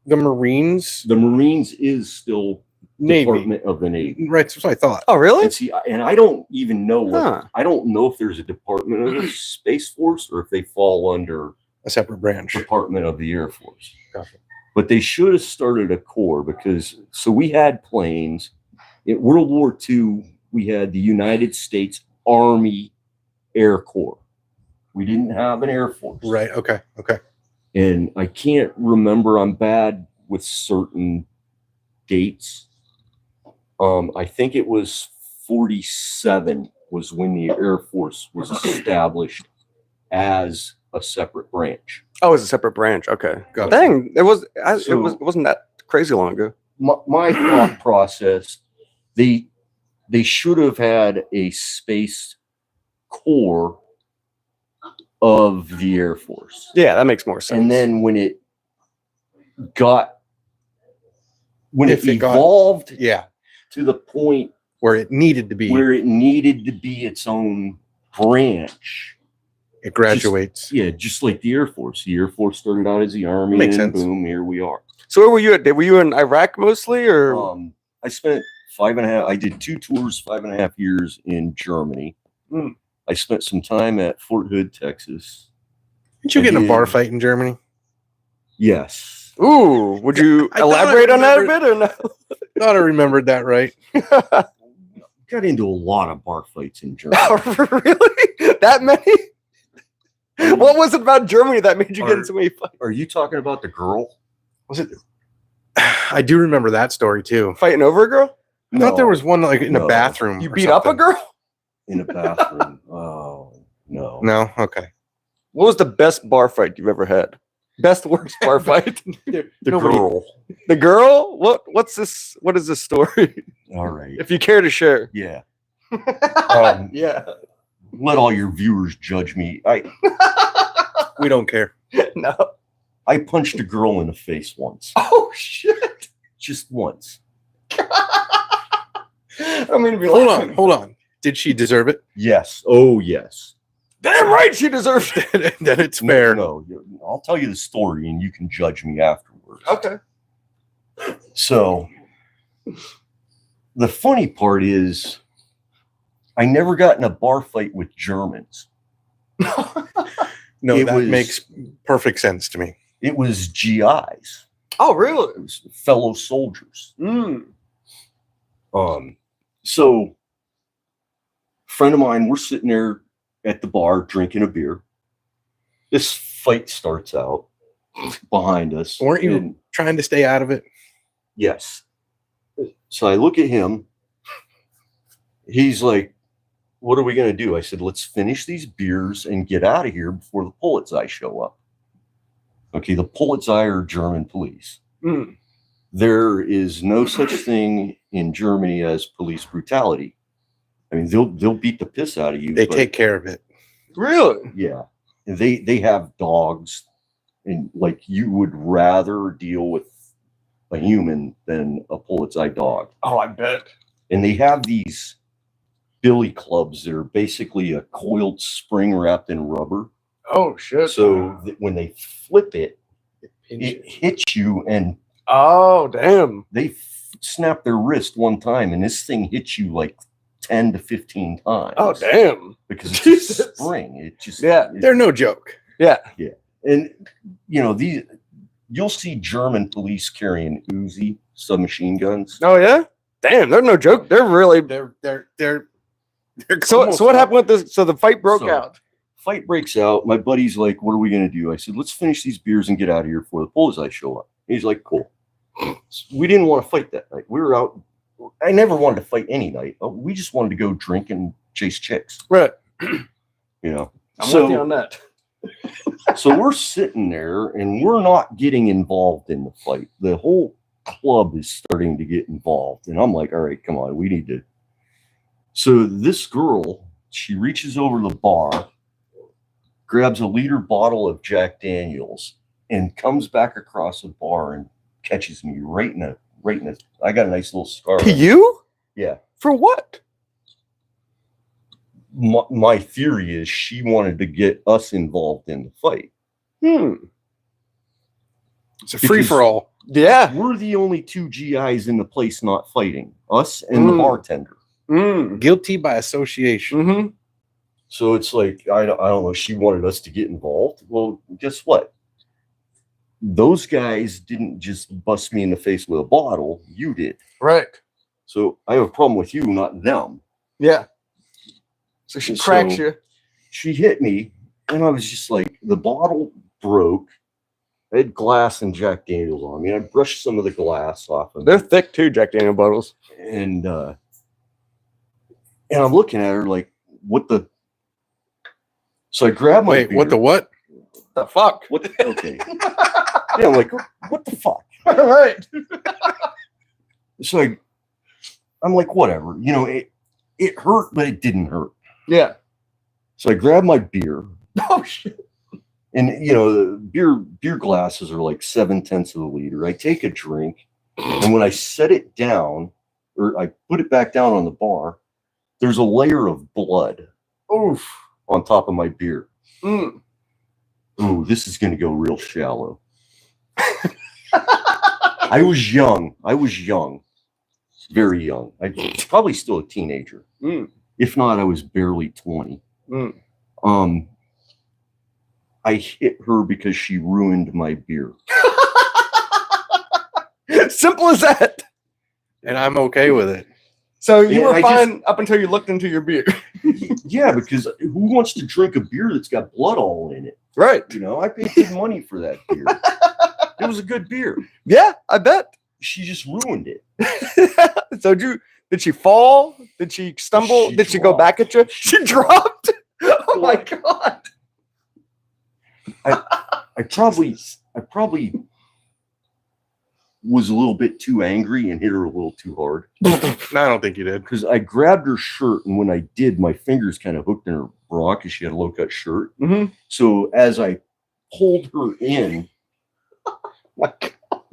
Speaker 2: the Marines
Speaker 3: The Marines is still
Speaker 2: Navy?
Speaker 3: Department of the Navy.
Speaker 2: Right. That's what I thought.
Speaker 1: Oh, really?
Speaker 3: And see, and I don't even know what,
Speaker 1: Huh.
Speaker 3: I don't know if there's a Department of the Space Force or if they fall under
Speaker 2: A separate branch.
Speaker 3: Department of the Air Force.
Speaker 2: Gotcha.
Speaker 3: But they should have started a corps because so we had planes. In World War II, we had the United States Army Air Corps. We didn't have an Air Force.
Speaker 2: Right. Okay. Okay.
Speaker 3: And I can't remember. I'm bad with certain dates. I think it was 47 was when the Air Force was established as a separate branch.
Speaker 1: Oh, it's a separate branch. Okay.
Speaker 2: Gotcha.
Speaker 1: Dang, it
Speaker 3: So-
Speaker 1: wasn't that crazy long ago.
Speaker 3: My thought process, they should have had a space corps of the Air Force.
Speaker 1: Yeah, that makes more sense.
Speaker 3: And then when it
Speaker 2: If it got-
Speaker 3: evolved
Speaker 2: Yeah.
Speaker 3: to the point
Speaker 2: Where it needed to be.
Speaker 3: where it needed to be its own branch.
Speaker 2: It graduates.
Speaker 3: Yeah, just like the Air Force. The Air Force started out as the Army,
Speaker 2: Makes
Speaker 3: and
Speaker 2: sense.
Speaker 3: boom, here we are.
Speaker 1: So where were you at? Were you in Iraq mostly, or
Speaker 3: I spent 5.5. I did 2 tours, 5.5 years in Germany.
Speaker 1: Mm.
Speaker 3: I spent some time at Fort Hood, Texas.
Speaker 2: Didn't you
Speaker 3: I
Speaker 2: get in a
Speaker 3: did.
Speaker 2: bar fight in Germany?
Speaker 3: Yes.
Speaker 1: Ooh, would you
Speaker 2: I thought I
Speaker 1: elaborate on that a
Speaker 2: remembered-
Speaker 1: bit or no?
Speaker 2: Thought I remembered that right.
Speaker 3: Got into a lot of bar fights in Germany.
Speaker 1: Really? That many? What was it about Germany that made you get in so many fights?
Speaker 3: Are you talking about the girl?
Speaker 2: Was it? I do remember that story too.
Speaker 1: Fighting over a girl?
Speaker 2: I thought there was one like in a
Speaker 3: No.
Speaker 2: bathroom.
Speaker 1: You
Speaker 2: or
Speaker 1: beat up a
Speaker 2: something.
Speaker 1: girl?
Speaker 3: In a bathroom. Oh, no.
Speaker 2: No. Okay.
Speaker 1: What was the best bar fight you've ever had? Best worst bar fight?
Speaker 3: The
Speaker 2: Nobody-
Speaker 3: girl.
Speaker 1: The girl? What's this? What is this story?
Speaker 3: All right.
Speaker 1: If you care to share.
Speaker 3: Yeah.
Speaker 1: Yeah.
Speaker 3: Let all your viewers judge me.
Speaker 2: We don't care.
Speaker 1: No.
Speaker 3: I punched a girl in the face once.
Speaker 1: Oh shit.
Speaker 3: Just once.
Speaker 1: I don't mean to be
Speaker 2: Hold on. Did she deserve it?
Speaker 3: Yes. Oh, yes.
Speaker 1: Damn right she deserved it.
Speaker 2: Then it's fair.
Speaker 3: No, I'll tell you the story and you can judge me afterwards.
Speaker 1: Okay.
Speaker 3: So, the funny part is, I never got in a bar fight with Germans.
Speaker 2: No,
Speaker 3: It
Speaker 2: that
Speaker 3: was-
Speaker 2: makes perfect sense to me.
Speaker 3: It was GIs.
Speaker 1: Oh really?
Speaker 3: It was fellow soldiers.
Speaker 1: Mm.
Speaker 3: So, friend of mine, we're sitting there at the bar drinking a beer. This fight starts out behind us.
Speaker 2: Weren't you
Speaker 3: and-
Speaker 2: trying to stay out of it?
Speaker 3: Yes. So I look at him. He's like, what are we going to do? I said, let's finish these beers and get out of here before the Polizei show up. Okay, the Polizei are German police.
Speaker 1: Mm.
Speaker 3: There is no such thing in Germany as police brutality. I mean, they'll beat the piss out of you.
Speaker 2: They
Speaker 3: but
Speaker 2: take care of it.
Speaker 1: Really?
Speaker 3: yeah. And they have dogs, and like you would rather deal with a human than a Polizei dog.
Speaker 1: Oh, I bet.
Speaker 3: And they have these billy clubs that are basically a coiled spring wrapped in rubber.
Speaker 1: Oh shit.
Speaker 3: So that when they flip it,
Speaker 2: Pinch
Speaker 3: it
Speaker 2: it.
Speaker 3: hits you, and
Speaker 1: Oh damn.
Speaker 3: they snap their wrist one time, and this thing hits you like 10 to 15 times.
Speaker 1: Oh damn.
Speaker 3: Because it's
Speaker 1: Jesus.
Speaker 3: a spring. It just
Speaker 1: Yeah.
Speaker 2: They're no joke.
Speaker 1: Yeah.
Speaker 3: and you know you'll see German police carrying Uzi submachine guns.
Speaker 1: Oh yeah. Damn, they're no joke. They're really.
Speaker 2: They're
Speaker 1: So what happened with this? So the fight broke
Speaker 3: So-
Speaker 1: out.
Speaker 3: Fight breaks out. My buddy's like, "What are we gonna do?" I said, "Let's finish these beers and get out of here before the Polizei show up." He's like, "Cool." We didn't want to fight that night. We were out. I never wanted to fight any night. We just wanted to go drink and chase chicks.
Speaker 1: Right.
Speaker 3: You know.
Speaker 1: I'm with you on that.
Speaker 3: So we're sitting there and we're not getting involved in the fight. The whole club is starting to get involved. And I'm like, all right, come on, we need to. So this girl, she reaches over the bar, grabs a liter bottle of Jack Daniels, and comes back across a bar and catches me right in a. I got a nice little scar.
Speaker 1: To you?
Speaker 3: Yeah.
Speaker 1: For what?
Speaker 3: My theory is she wanted to get us involved in the fight.
Speaker 2: It's a free for all.
Speaker 1: Yeah.
Speaker 3: We're the only two GIs in the place not fighting. Us and the bartender.
Speaker 2: Guilty by association.
Speaker 3: So it's like, I don't know, she wanted us to get involved. Well, guess what? Those guys didn't just bust me in the face with a bottle. You did.
Speaker 1: Right.
Speaker 3: So I have a problem with you, not them.
Speaker 1: Yeah. So she cracks you.
Speaker 3: She hit me, and I was just like, the bottle broke. I had glass and Jack Daniels on me. I brushed some of the glass off of
Speaker 1: They're thick too, Jack Daniel bottles.
Speaker 3: And I'm looking at her like, what the? So I grabbed my beer.
Speaker 2: What the what?
Speaker 1: The fuck?
Speaker 3: What the? Okay. Yeah, I'm like, what the fuck?
Speaker 1: All right.
Speaker 3: So I'm like, whatever. You know, it hurt, but it didn't hurt.
Speaker 1: Yeah.
Speaker 3: So I grabbed my beer.
Speaker 1: Oh shit.
Speaker 3: And you know, the beer glasses are like 0.7 of a liter. I take a drink, and when I set it down, or I put it back down on the bar, there's a layer of blood.
Speaker 1: Oof.
Speaker 3: On top of my beer. Ooh, this is gonna go real shallow. I was young. Very young. I was probably still a teenager. If not, I was barely 20. I hit her because she ruined my beer.
Speaker 1: Simple as that.
Speaker 2: And I'm okay with it.
Speaker 1: So you were fine up until you looked into your beer.
Speaker 3: Yeah, because who wants to drink a beer that's got blood all in it?
Speaker 1: Right.
Speaker 3: You know, I paid good money for that beer. It was a good beer.
Speaker 1: Yeah, I bet.
Speaker 3: She just ruined it.
Speaker 1: So did she fall? Did she stumble? Did she go back at you? She dropped. Oh my god.
Speaker 3: I probably was a little bit too angry and hit her a little too hard.
Speaker 2: No, I don't think you did.
Speaker 3: Because I grabbed her shirt, and when I did, my fingers kind of hooked in her bra because she had a low-cut shirt. So as I pulled her in,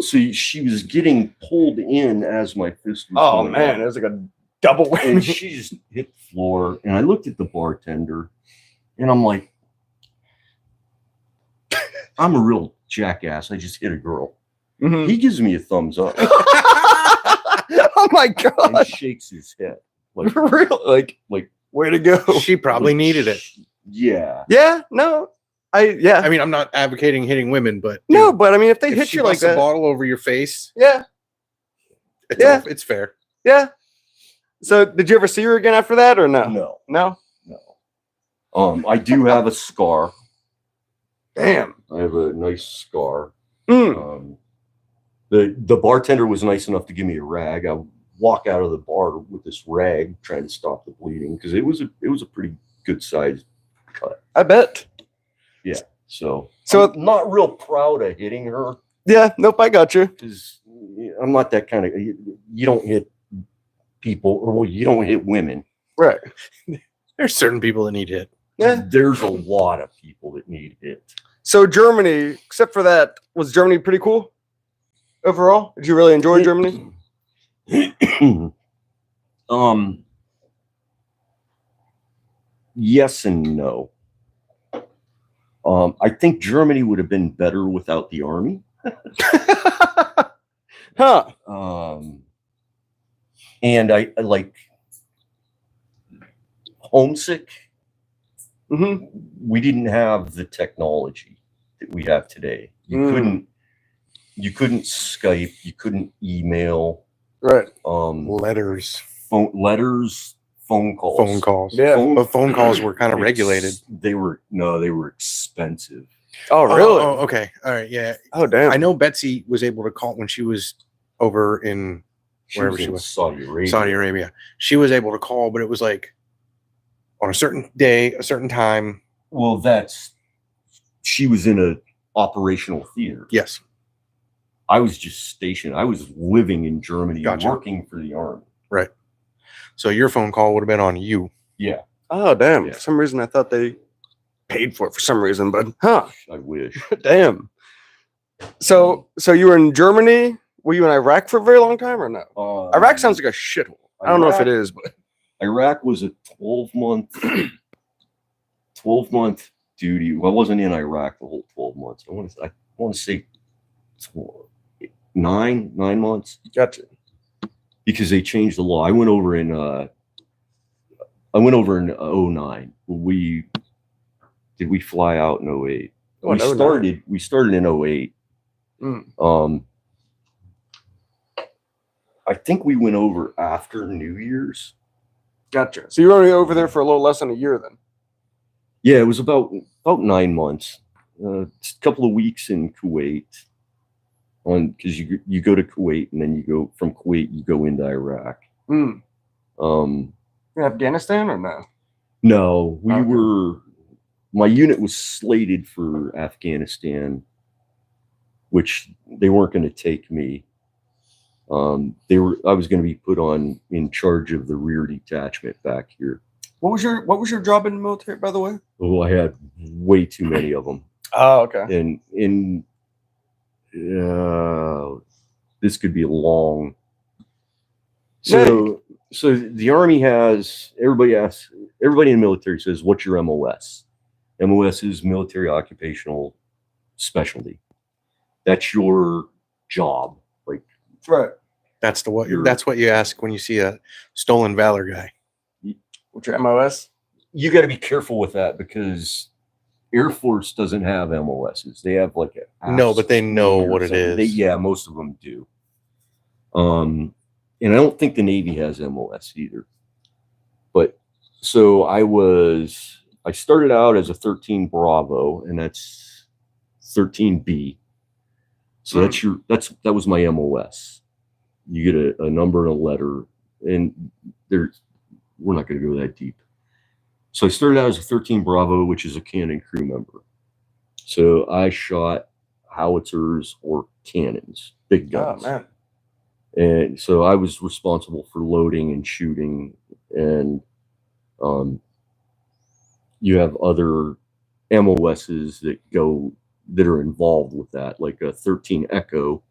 Speaker 3: so she was getting pulled in as my fist was going
Speaker 1: man,
Speaker 3: out.
Speaker 1: it was like a double whammy.
Speaker 3: And she just hit the floor, and I looked at the bartender, and I'm like, I'm a real jackass. I just hit a girl. He gives me a thumbs up.
Speaker 1: Oh my god!
Speaker 3: And shakes his head. Like,
Speaker 1: real, like, way to go.
Speaker 2: She probably needed it.
Speaker 3: Yeah.
Speaker 1: Yeah. No. I
Speaker 2: mean, I'm not advocating hitting women, but
Speaker 1: no. But I mean, if they hit
Speaker 2: she
Speaker 1: you like
Speaker 2: busts a
Speaker 1: that,
Speaker 2: bottle over your face.
Speaker 1: yeah,
Speaker 2: It's fair.
Speaker 1: yeah. So, did you ever see her again after that, or no?
Speaker 3: No. I do have a scar.
Speaker 1: Damn.
Speaker 3: I have a nice scar. The bartender was nice enough to give me a rag. I walk out of the bar with this rag, trying to stop the bleeding because it was a pretty good sized cut.
Speaker 1: I bet.
Speaker 3: Yeah. So
Speaker 1: I'm
Speaker 3: not real proud of hitting her.
Speaker 1: Yeah. Nope. I got you.
Speaker 3: Because I'm not that kind of. You don't hit people, or you don't hit women.
Speaker 1: Right.
Speaker 2: There's certain people that need hit.
Speaker 1: Yeah.
Speaker 3: There's a lot of people that need hit.
Speaker 1: So Germany, except for that, was Germany pretty cool overall? Did you really enjoy Germany?
Speaker 3: Yes and no. I think Germany would have been better without the army.
Speaker 1: Huh.
Speaker 3: And I like homesick. We didn't have the technology that we have today. You couldn't Skype, you couldn't email.
Speaker 1: Right.
Speaker 2: Letters.
Speaker 3: Phone calls.
Speaker 1: Yeah.
Speaker 2: But phone calls were kind of regulated.
Speaker 3: They were expensive.
Speaker 1: Oh, really?
Speaker 2: Oh, okay. All right. Yeah.
Speaker 1: Oh, damn.
Speaker 2: I know Betsy was able to call when she was over in wherever she was.
Speaker 3: Saudi
Speaker 2: Arabia. She was able to call, but it was like on a certain day, a certain time.
Speaker 3: Well, she was in a operational theater.
Speaker 2: Yes.
Speaker 3: I was just stationed. I was living in Germany,
Speaker 2: Gotcha.
Speaker 3: working for the army.
Speaker 2: Right. So your phone call would have been on you.
Speaker 3: Yeah.
Speaker 1: Oh, damn.
Speaker 3: Yeah.
Speaker 1: For some reason, I thought they paid for it for some reason, but I
Speaker 3: wish.
Speaker 1: Damn. So you were in Germany? Were you in Iraq for a very long time or no? Iraq sounds like a shithole. I don't know if it is, but
Speaker 3: Iraq was a 12-month duty. Well, I wasn't in Iraq the whole 12 months. I want to say 9 months.
Speaker 1: Gotcha.
Speaker 3: Because they changed the law. I went over in 2009. Did we fly out in 2008? We started in 2008. I think we went over after New Year's.
Speaker 1: Gotcha. So you were only over there for a little less than a year then?
Speaker 3: Yeah, it was about 9 months. Just a couple of weeks in Kuwait. Because you go to Kuwait and then you go from Kuwait you go into Iraq.
Speaker 1: In Afghanistan or no?
Speaker 3: No, my unit was slated for Afghanistan, which they weren't going to take me. I was going to be put in charge of the rear detachment back here.
Speaker 1: What was your job in the military, by the way?
Speaker 3: Oh, I had way too many of them.
Speaker 1: Oh, okay.
Speaker 3: And this could be long. So the Army has everybody in the military says, "What's your MOS?" MOS is military occupational specialty. That's your job. Like,
Speaker 1: right.
Speaker 2: That's what you ask when you see a stolen valor guy.
Speaker 1: What's your MOS?
Speaker 3: You got to be careful with that because Air Force doesn't have MOSs. They have like
Speaker 2: no, but they know what it is.
Speaker 3: Most of them do. And I don't think the Navy has MOS either. But so I started out as a 13 Bravo, and that's 13B. So that was my MOS. You get a number and a letter, and we're not going to go that deep. So I started out as a 13 Bravo, which is a cannon crew member. So I shot howitzers or cannons, big guns.
Speaker 1: Oh, man.
Speaker 3: And so I was responsible for loading and shooting. And you have other MOSs that are involved with that, like a 13 Echo.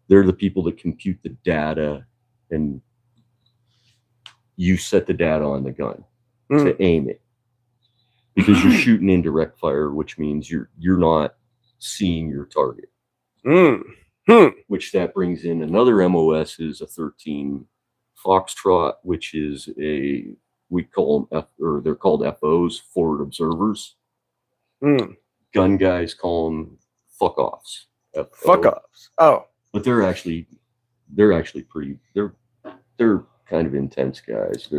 Speaker 3: They're the people that compute the data, and you set the data on the gun to aim it, because you're shooting indirect fire, which means you're not seeing your target. Which that brings in another MOS is a 13 Foxtrot, which is we call them they're called FOs, forward observers. Gun guys call them fuck offs.
Speaker 1: Fuck offs. Oh.
Speaker 3: But they're actually pretty. They're kind of intense guys.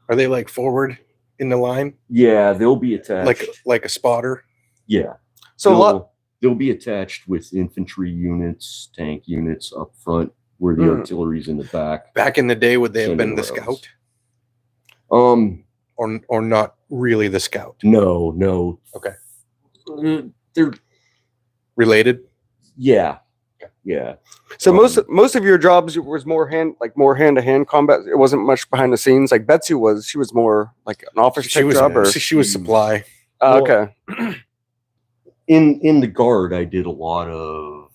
Speaker 2: Are they like forward in the line?
Speaker 3: Yeah, they'll be attached
Speaker 2: like a spotter.
Speaker 3: Yeah.
Speaker 2: So
Speaker 3: they'll be attached with infantry units, tank units up front, where the artillery's in the back.
Speaker 2: Back in the day, would they have been the scout? Or not really the scout?
Speaker 3: No.
Speaker 2: Okay.
Speaker 3: They're
Speaker 2: related.
Speaker 3: Yeah.
Speaker 1: So most of your jobs was more hand-to-hand combat. It wasn't much behind the scenes. Like Betsy she was more like an office type job, or
Speaker 2: she was supply.
Speaker 1: Okay.
Speaker 3: In the Guard, I did a lot of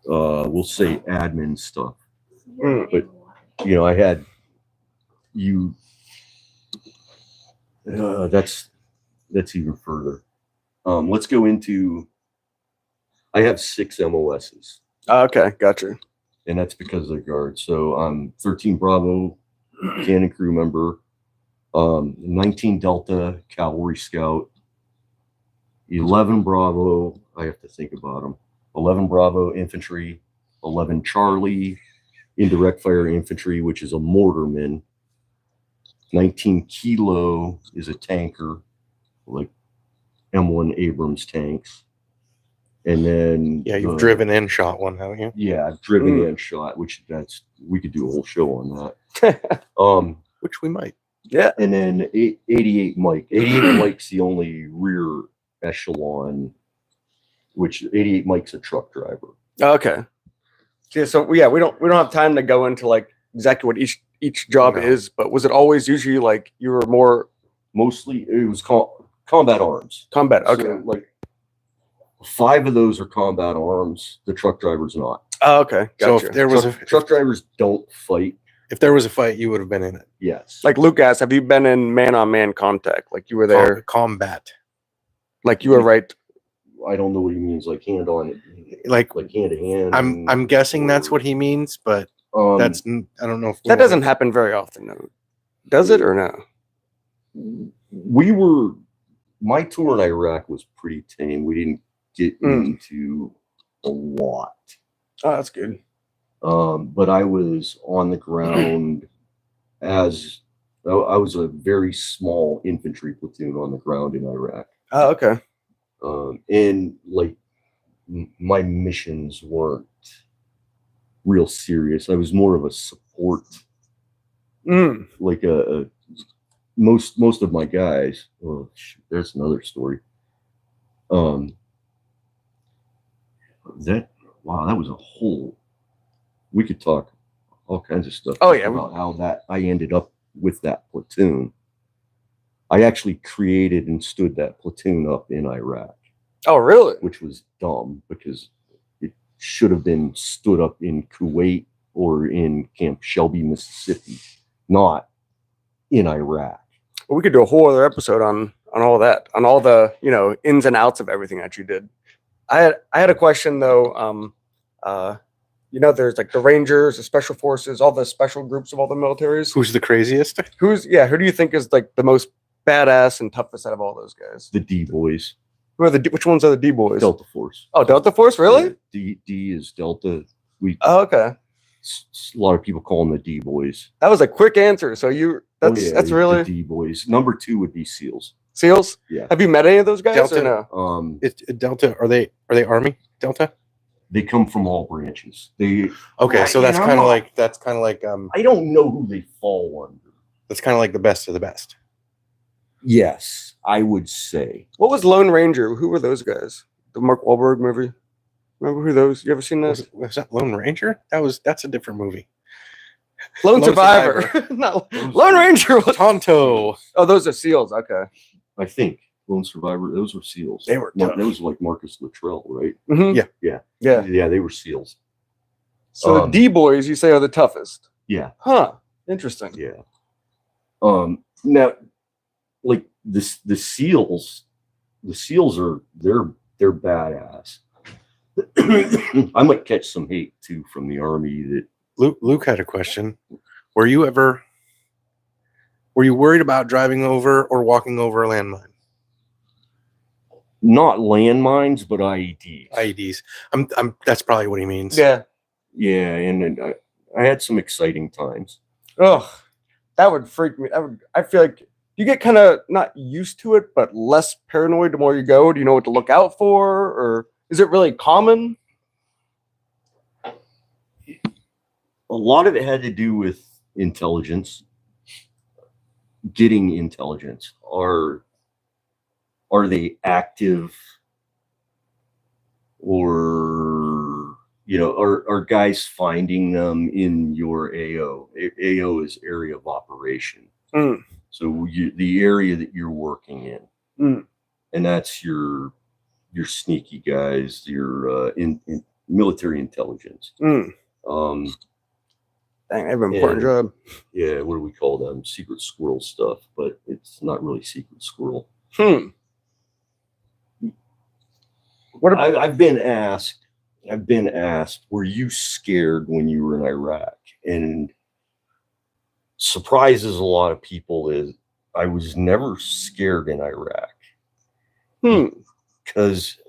Speaker 3: we'll say admin stuff, but I had that's even further. Let's go into. I have 6 MOSs.
Speaker 1: Okay, gotcha.
Speaker 3: And that's because of the Guard. So I'm 13 Bravo, cannon crew member, 19 Delta, cavalry scout, 11 Bravo, I have to think about them, 11 Bravo infantry, 11 Charlie, indirect fire infantry, which is a mortarman, 19 Kilo is a tanker, like M1 Abrams tanks. And then
Speaker 2: you've driven and shot one, haven't you?
Speaker 3: Yeah, I've driven and shot, we could do a whole show on that.
Speaker 2: Which we might.
Speaker 1: Yeah.
Speaker 3: And then 88 Mike. 88 Mike's the only rear echelon, which 88 Mike's a truck driver.
Speaker 1: Okay. Yeah, so we don't have time to go into like exactly what each job is, but was it always usually like you were more
Speaker 3: mostly it was called combat arms.
Speaker 1: Combat, okay.
Speaker 3: So, like 5 of those are combat arms. The truck driver's not.
Speaker 1: Oh, okay.
Speaker 2: So
Speaker 1: Gotcha.
Speaker 2: if there was
Speaker 3: Truck drivers don't fight.
Speaker 2: if there was a fight, you would have been in it.
Speaker 3: Yes.
Speaker 1: Like Luke asked, have you been in man-on-man contact? Like you were there?
Speaker 2: Combat.
Speaker 1: Like you were right?
Speaker 3: I don't know what he means, like hand on,
Speaker 2: Like
Speaker 3: hand to hand.
Speaker 2: I'm guessing that's what he means, but that's I don't know if
Speaker 1: That doesn't happen very often, though. Does it or no?
Speaker 3: My tour in Iraq was pretty tame. We didn't get into a lot.
Speaker 1: Oh, that's good.
Speaker 3: But I was on the ground I was a very small infantry platoon on the ground in Iraq.
Speaker 1: Oh, okay.
Speaker 3: And like my missions weren't real serious. I was more of a support. Like most of my guys. Oh, shoot, there's another story. That was a whole. We could talk all kinds of stuff.
Speaker 1: Oh yeah,
Speaker 3: about how that I ended up with that platoon. I actually created and stood that platoon up in Iraq.
Speaker 1: Oh really?
Speaker 3: Which was dumb because it should have been stood up in Kuwait or in Camp Shelby, Mississippi, not in Iraq.
Speaker 1: Well, we could do a whole other episode on all that, on all the ins and outs of everything that you did. I had a question though. There's like the Rangers, the Special Forces, all the special groups of all the militaries.
Speaker 2: Who's the craziest?
Speaker 1: Who do you think is like the most badass and toughest out of all those guys?
Speaker 3: The D boys.
Speaker 1: Which ones are the D boys?
Speaker 3: Delta Force.
Speaker 1: Oh, Delta Force, really?
Speaker 3: Yeah, D is Delta.
Speaker 1: Okay.
Speaker 3: A lot of people call them the D boys.
Speaker 1: That was a quick answer. So that's really
Speaker 3: the D boys. Number 2 would be SEALs.
Speaker 1: SEALs?
Speaker 3: Yeah.
Speaker 1: Have you met any of those guys?
Speaker 2: Delta.
Speaker 1: Or no?
Speaker 2: It's Delta. Are they Army? Delta?
Speaker 3: They come from all branches.
Speaker 2: So that's kind of like
Speaker 3: I don't know who they fall under.
Speaker 2: That's kind of like the best of the best.
Speaker 3: Yes, I would say.
Speaker 1: What was Lone Ranger? Who were those guys? The Mark Wahlberg movie. Remember who those? You ever seen those?
Speaker 2: Was that Lone Ranger? That's a different movie.
Speaker 1: Lone Survivor. Not Lone Ranger.
Speaker 2: Tonto.
Speaker 1: Oh, those are SEALs. Okay.
Speaker 3: I think Lone Survivor. Those were SEAls.
Speaker 2: They were tough.
Speaker 3: Those were like Marcus Luttrell, right?
Speaker 1: Mm-hmm.
Speaker 3: Yeah. They were SEALs.
Speaker 1: So the D boys, you say, are the toughest.
Speaker 3: Yeah.
Speaker 1: Huh. Interesting.
Speaker 3: Yeah. Now, like the SEALs are they're badass. I might catch some hate too from the Army. That
Speaker 2: Luke had a question. Were you worried about driving over or walking over a landmine?
Speaker 3: Not landmines, but IEDs.
Speaker 2: IEDs. That's probably what he means.
Speaker 1: Yeah.
Speaker 3: Yeah, and I had some exciting times.
Speaker 1: Ugh, that would freak me. I feel like you get kind of not used to it, but less paranoid the more you go. Do you know what to look out for, or is it really common?
Speaker 3: A lot of it had to do with intelligence. Getting intelligence. Are they active, or are guys finding them in your AO? AO is area of operation. So the area that you're working in, and that's your sneaky guys, your in military intelligence.
Speaker 1: Dang, they have an important job.
Speaker 3: Yeah, what do we call them? Secret squirrel stuff, but it's not really secret squirrel.
Speaker 1: What about,
Speaker 3: I've been asked, were you scared when you were in Iraq? And surprises a lot of people is I was never scared in Iraq. Because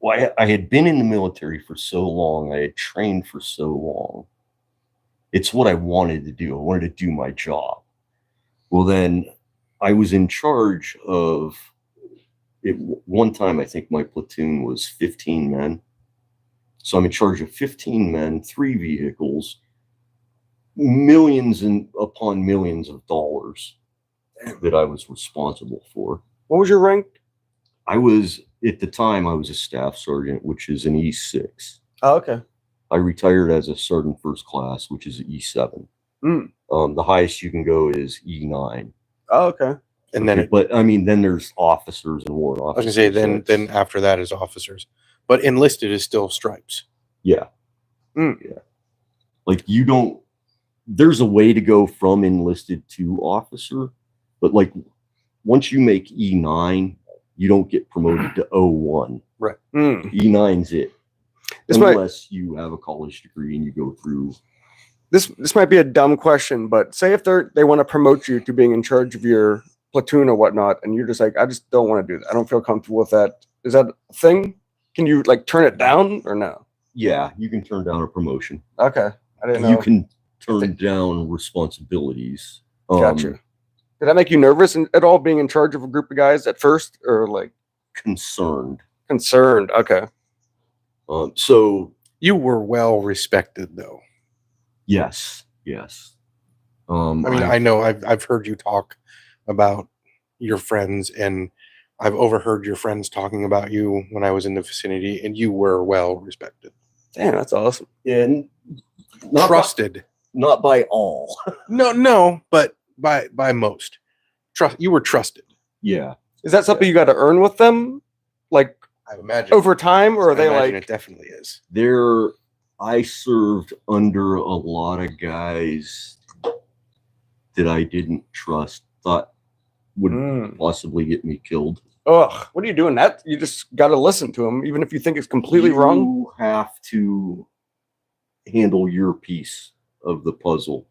Speaker 3: I had been in the military for so long. I had trained for so long. It's what I wanted to do. I wanted to do my job. Well, then I was in charge of it. One time, I think my platoon was 15 men. So I'm in charge of 15 men, 3 vehicles, millions and upon millions of dollars that I was responsible for.
Speaker 1: what was your rank?
Speaker 3: At the time, I was a staff sergeant, which is an E6.
Speaker 1: Oh, okay.
Speaker 3: I retired as a sergeant first class, which is an E7. The highest you can go is E9.
Speaker 1: Oh, okay.
Speaker 2: And then
Speaker 3: but I mean, then there's officers and warrant
Speaker 2: I was
Speaker 3: officers.
Speaker 2: gonna say then after that is officers, but enlisted is still stripes.
Speaker 3: Yeah.
Speaker 1: Mm.
Speaker 3: Like there's a way to go from enlisted to officer, but like once you make E9, you don't get promoted to O1.
Speaker 2: Right.
Speaker 1: Mm.
Speaker 3: E9's it.
Speaker 1: This
Speaker 3: Unless you have a college degree and you go through.
Speaker 1: This might be a dumb question, but say if they want to promote you to being in charge of your platoon or whatnot, and you're just like, I just don't want to do that. I don't feel comfortable with that. Is that a thing? Can you like turn it down or no?
Speaker 3: Yeah, you can turn down a promotion.
Speaker 1: Okay. I didn't know.
Speaker 3: You can turn down responsibilities.
Speaker 1: Gotcha. Did that make you nervous at all being in charge of a group of guys at first, or like
Speaker 3: Concerned.
Speaker 1: concerned? Okay.
Speaker 3: So
Speaker 2: You were well respected, though.
Speaker 3: yes.
Speaker 2: I mean, I know I've heard you talk about your friends, and I've overheard your friends talking about you when I was in the vicinity, and you were well respected.
Speaker 1: Damn, that's awesome.
Speaker 3: and
Speaker 2: Trusted.
Speaker 3: not by all.
Speaker 2: No, but by most. You were trusted.
Speaker 3: Yeah.
Speaker 1: Is that something you got to earn with them, like
Speaker 2: I imagine
Speaker 1: over time, or are they like?
Speaker 2: It definitely is.
Speaker 3: I served under a lot of guys that I didn't trust, thought would possibly get me killed.
Speaker 1: Ugh, what are you doing? That you just got to listen to them, even if you think it's completely wrong.
Speaker 3: You have to handle your piece of the puzzle.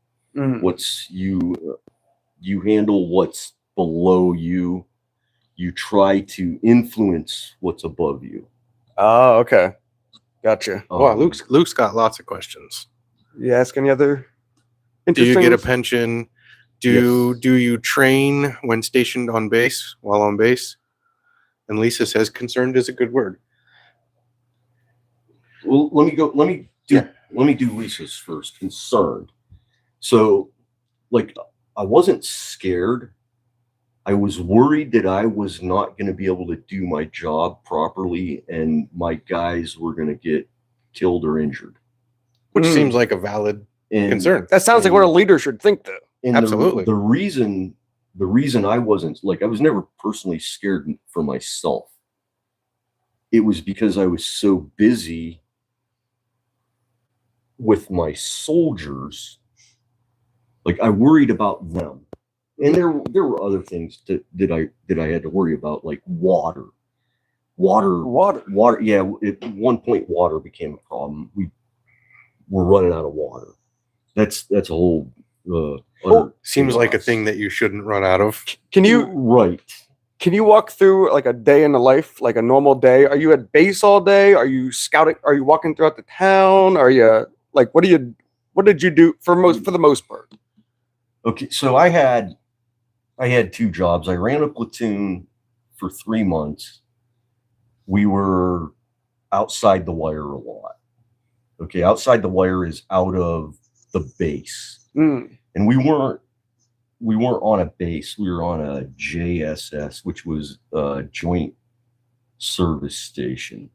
Speaker 3: You handle what's below you. You try to influence what's above you.
Speaker 1: Oh, okay, gotcha.
Speaker 2: Wow, Luke's got lots of questions.
Speaker 1: You ask any other?
Speaker 2: Do you get a
Speaker 1: interesting-
Speaker 2: pension? Do you train when stationed on base, while on base? And Lisa says concerned is a good word.
Speaker 3: Well, let me do Lisa's first. Concerned. So, like, I wasn't scared. I was worried that I was not going to be able to do my job properly, and my guys were going to get killed or injured.
Speaker 2: Which seems like a valid concern.
Speaker 1: That sounds like what a leader should think, though.
Speaker 3: And
Speaker 2: Absolutely.
Speaker 3: The reason I wasn't, like, I was never personally scared for myself. It was because I was so busy with my soldiers. Like, I worried about them. And there were other things that I had to worry about, like water. Yeah, at one point, water became a problem. We were running out of water. That's a whole.
Speaker 2: Seems like a thing that you shouldn't run out of.
Speaker 1: Can you walk through like a day in the life, like a normal day? Are you at base all day? Are you scouting? Are you walking throughout the town? Are you like what did you do for the most part?
Speaker 3: Okay, so I had 2 jobs. I ran a platoon for 3 months. We were outside the wire a lot. Okay, outside the wire is out of the base. And we weren't on a base. We were on a JSS, which was a joint service station.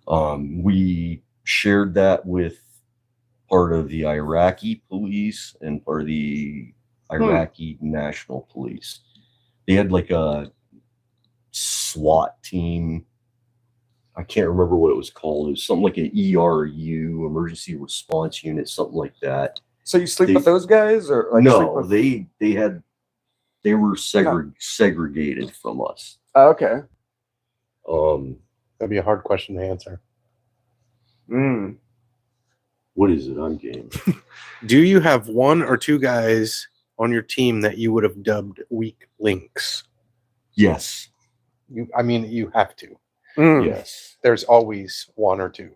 Speaker 3: We shared that with part of the Iraqi police and part of the Iraqi National Police. They had like a SWAT team. I can't remember what it was called. It was something like an ERU, Emergency Response Unit, something like that.
Speaker 1: So you sleep with those guys, or like
Speaker 3: no? They were segregated from us.
Speaker 1: Okay.
Speaker 2: That'd be a hard question to answer.
Speaker 3: What is it? I'm game.
Speaker 2: Do you have 1 or 2 guys on your team that you would have dubbed weak links?
Speaker 3: Yes.
Speaker 2: You have to.
Speaker 3: Yes.
Speaker 2: There's always 1 or 2.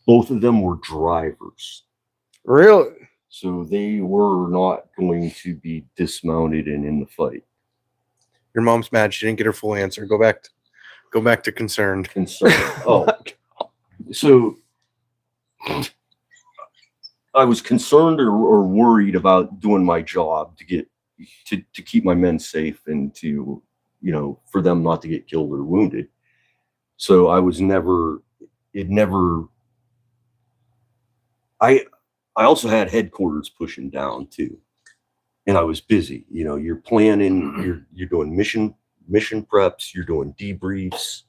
Speaker 3: Both of them were drivers.
Speaker 1: Really?
Speaker 3: So they were not going to be dismounted and in the fight.
Speaker 2: Your mom's mad she didn't get her full answer. Go back to concerned.
Speaker 3: Oh. So I was concerned or worried about doing my job to keep my men safe and to, for them not to get killed or wounded. So I was I also had headquarters pushing down too. and I was busy. You're planning, you're doing mission preps, you're doing debriefs,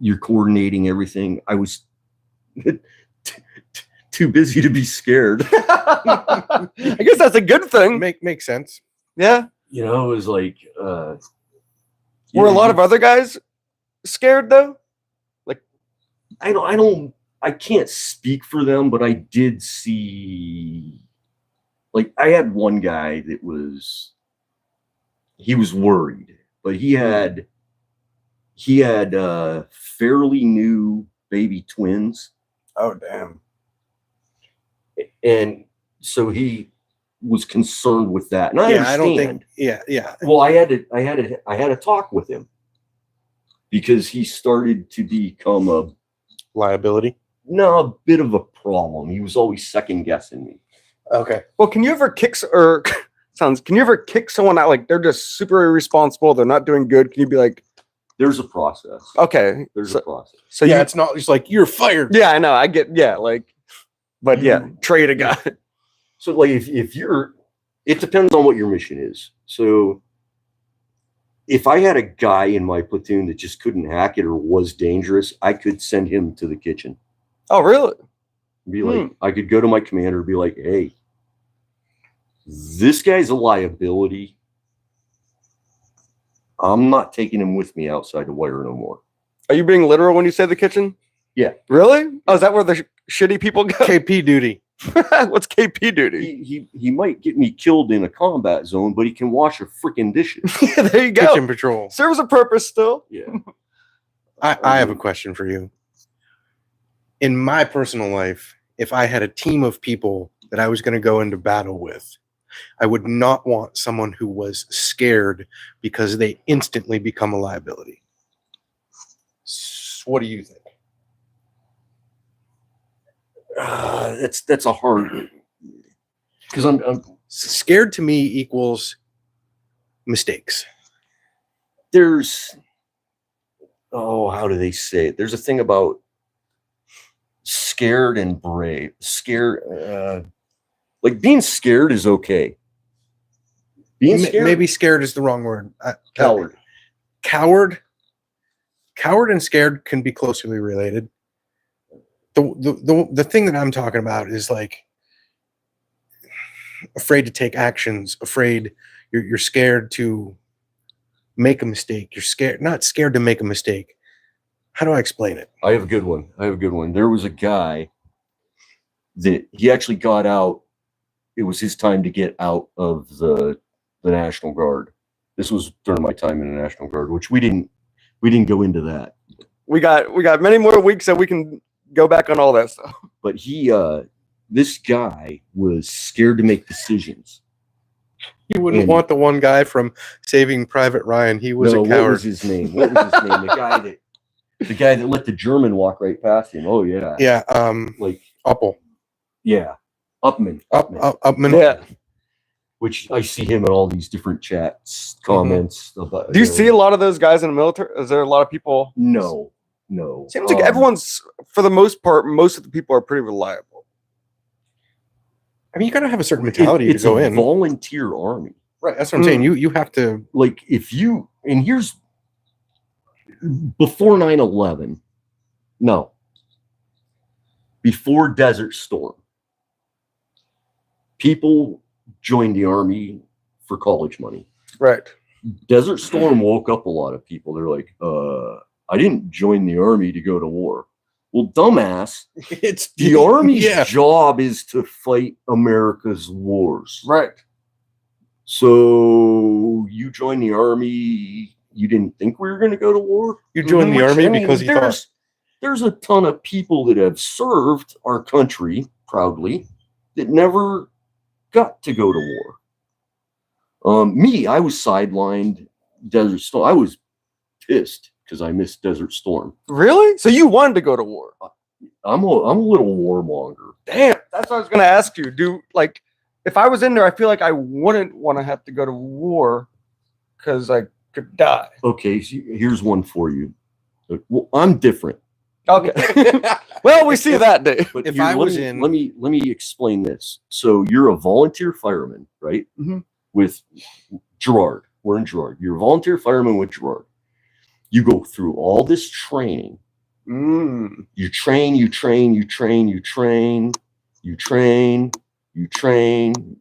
Speaker 3: you're coordinating everything. I was too busy to be scared.
Speaker 1: I guess that's a good thing.
Speaker 2: Makes sense.
Speaker 1: Yeah.
Speaker 3: It was like
Speaker 1: Were a lot of other guys scared though? Like,
Speaker 3: I can't speak for them, but I did see, like, I had one guy that he was worried, but he had fairly new baby twins.
Speaker 2: Oh, damn.
Speaker 3: And so he was concerned with that. And I understand.
Speaker 2: I don't think, yeah.
Speaker 3: Well, I had to talk with him because he started to become a bit of a problem. He was always second guessing me.
Speaker 2: Okay.
Speaker 1: Well, can you ever kick someone out? Like, they're just super irresponsible. They're not doing good. Can you be like,
Speaker 3: there's a process.
Speaker 1: Okay.
Speaker 3: There's a process.
Speaker 1: So
Speaker 2: it's not just like you're fired.
Speaker 1: Yeah, I know. I get, but trade a guy.
Speaker 3: So like if you're, it depends on what your mission is. So if I had a guy in my platoon that just couldn't hack it or was dangerous, I could send him to the kitchen.
Speaker 1: Oh, really?
Speaker 3: Be like, I could go to my commander and be like, hey, this guy's a liability. I'm not taking him with me outside the wire no more.
Speaker 1: Are you being literal when you say the kitchen?
Speaker 3: Yeah.
Speaker 1: Really? Oh, is that where the shitty people go?
Speaker 2: KP duty.
Speaker 1: What's KP duty?
Speaker 3: He might get me killed in a combat zone, but he can wash a freaking dishes.
Speaker 1: Yeah, there you go.
Speaker 2: Kitchen patrol.
Speaker 1: Serves a purpose still.
Speaker 3: Yeah.
Speaker 2: I have a question for you. In my personal life, if I had a team of people that I was going to go into battle with, I would not want someone who was scared because they instantly become a liability. What do you think?
Speaker 3: That's a hard, because I'm
Speaker 2: scared. To me equals mistakes.
Speaker 3: There's, how do they say it? There's a thing about scared and brave. Like being scared is okay. Being scared,
Speaker 2: maybe scared is the wrong word.
Speaker 3: Coward.
Speaker 2: Coward and scared can be closely related. The thing that I'm talking about is like afraid to take actions, afraid you're scared to make a mistake. You're not scared to make a mistake. How do I explain it?
Speaker 3: I have a good one. There was a guy that he actually got out. It was his time to get out of the National Guard. This was during my time in the National Guard, which we didn't go into that.
Speaker 1: We got many more weeks that we can go back on all that stuff.
Speaker 3: But this guy was scared to make decisions.
Speaker 2: You wouldn't want the one guy from Saving Private Ryan. He was a coward.
Speaker 3: What was his name? The guy that let the German walk right past him. Oh yeah.
Speaker 2: Yeah.
Speaker 3: Like
Speaker 2: Uppel.
Speaker 3: Yeah. Upman.
Speaker 2: Yeah.
Speaker 3: Which I see him in all these different chats, comments. About,
Speaker 1: Do you see a lot of those guys in the military? Is there a lot of people?
Speaker 3: No.
Speaker 1: Seems like everyone's, for the most part, most of the people are pretty reliable.
Speaker 2: I mean, you got to have a certain mentality to go in.
Speaker 3: It's a volunteer army.
Speaker 2: Right. That's what I'm saying. You have to.
Speaker 3: Like, and here's, before 9/11, no. Before Desert Storm, people joined the army for college money.
Speaker 1: Right.
Speaker 3: Desert Storm woke up a lot of people. They're like, I didn't join the army to go to war. Well, dumbass,
Speaker 2: it's
Speaker 3: the army's job is to fight America's wars.
Speaker 1: Right.
Speaker 3: So you joined the army, you didn't think we were going to go to war?
Speaker 2: You joined the army because you thought.
Speaker 3: There's a ton of people that have served our country proudly that never got to go to war. I was sidelined Desert Storm. I was pissed because I missed Desert Storm.
Speaker 1: Really? So you wanted to go to war?
Speaker 3: I'm a little warmonger.
Speaker 1: Damn, that's what I was going to ask you. If I was in there, I feel like I wouldn't want to have to go to war because I could die.
Speaker 3: Okay, so here's one for you. Well, I'm different.
Speaker 1: Okay. Well, we see that, Dave.
Speaker 3: But
Speaker 2: If
Speaker 3: here,
Speaker 2: I was in-
Speaker 3: let me explain this. So you're a volunteer fireman, right?
Speaker 1: Mhm.
Speaker 3: With Gerard. We're in Gerard. You're a volunteer fireman with Gerard. You go through all this training. You train.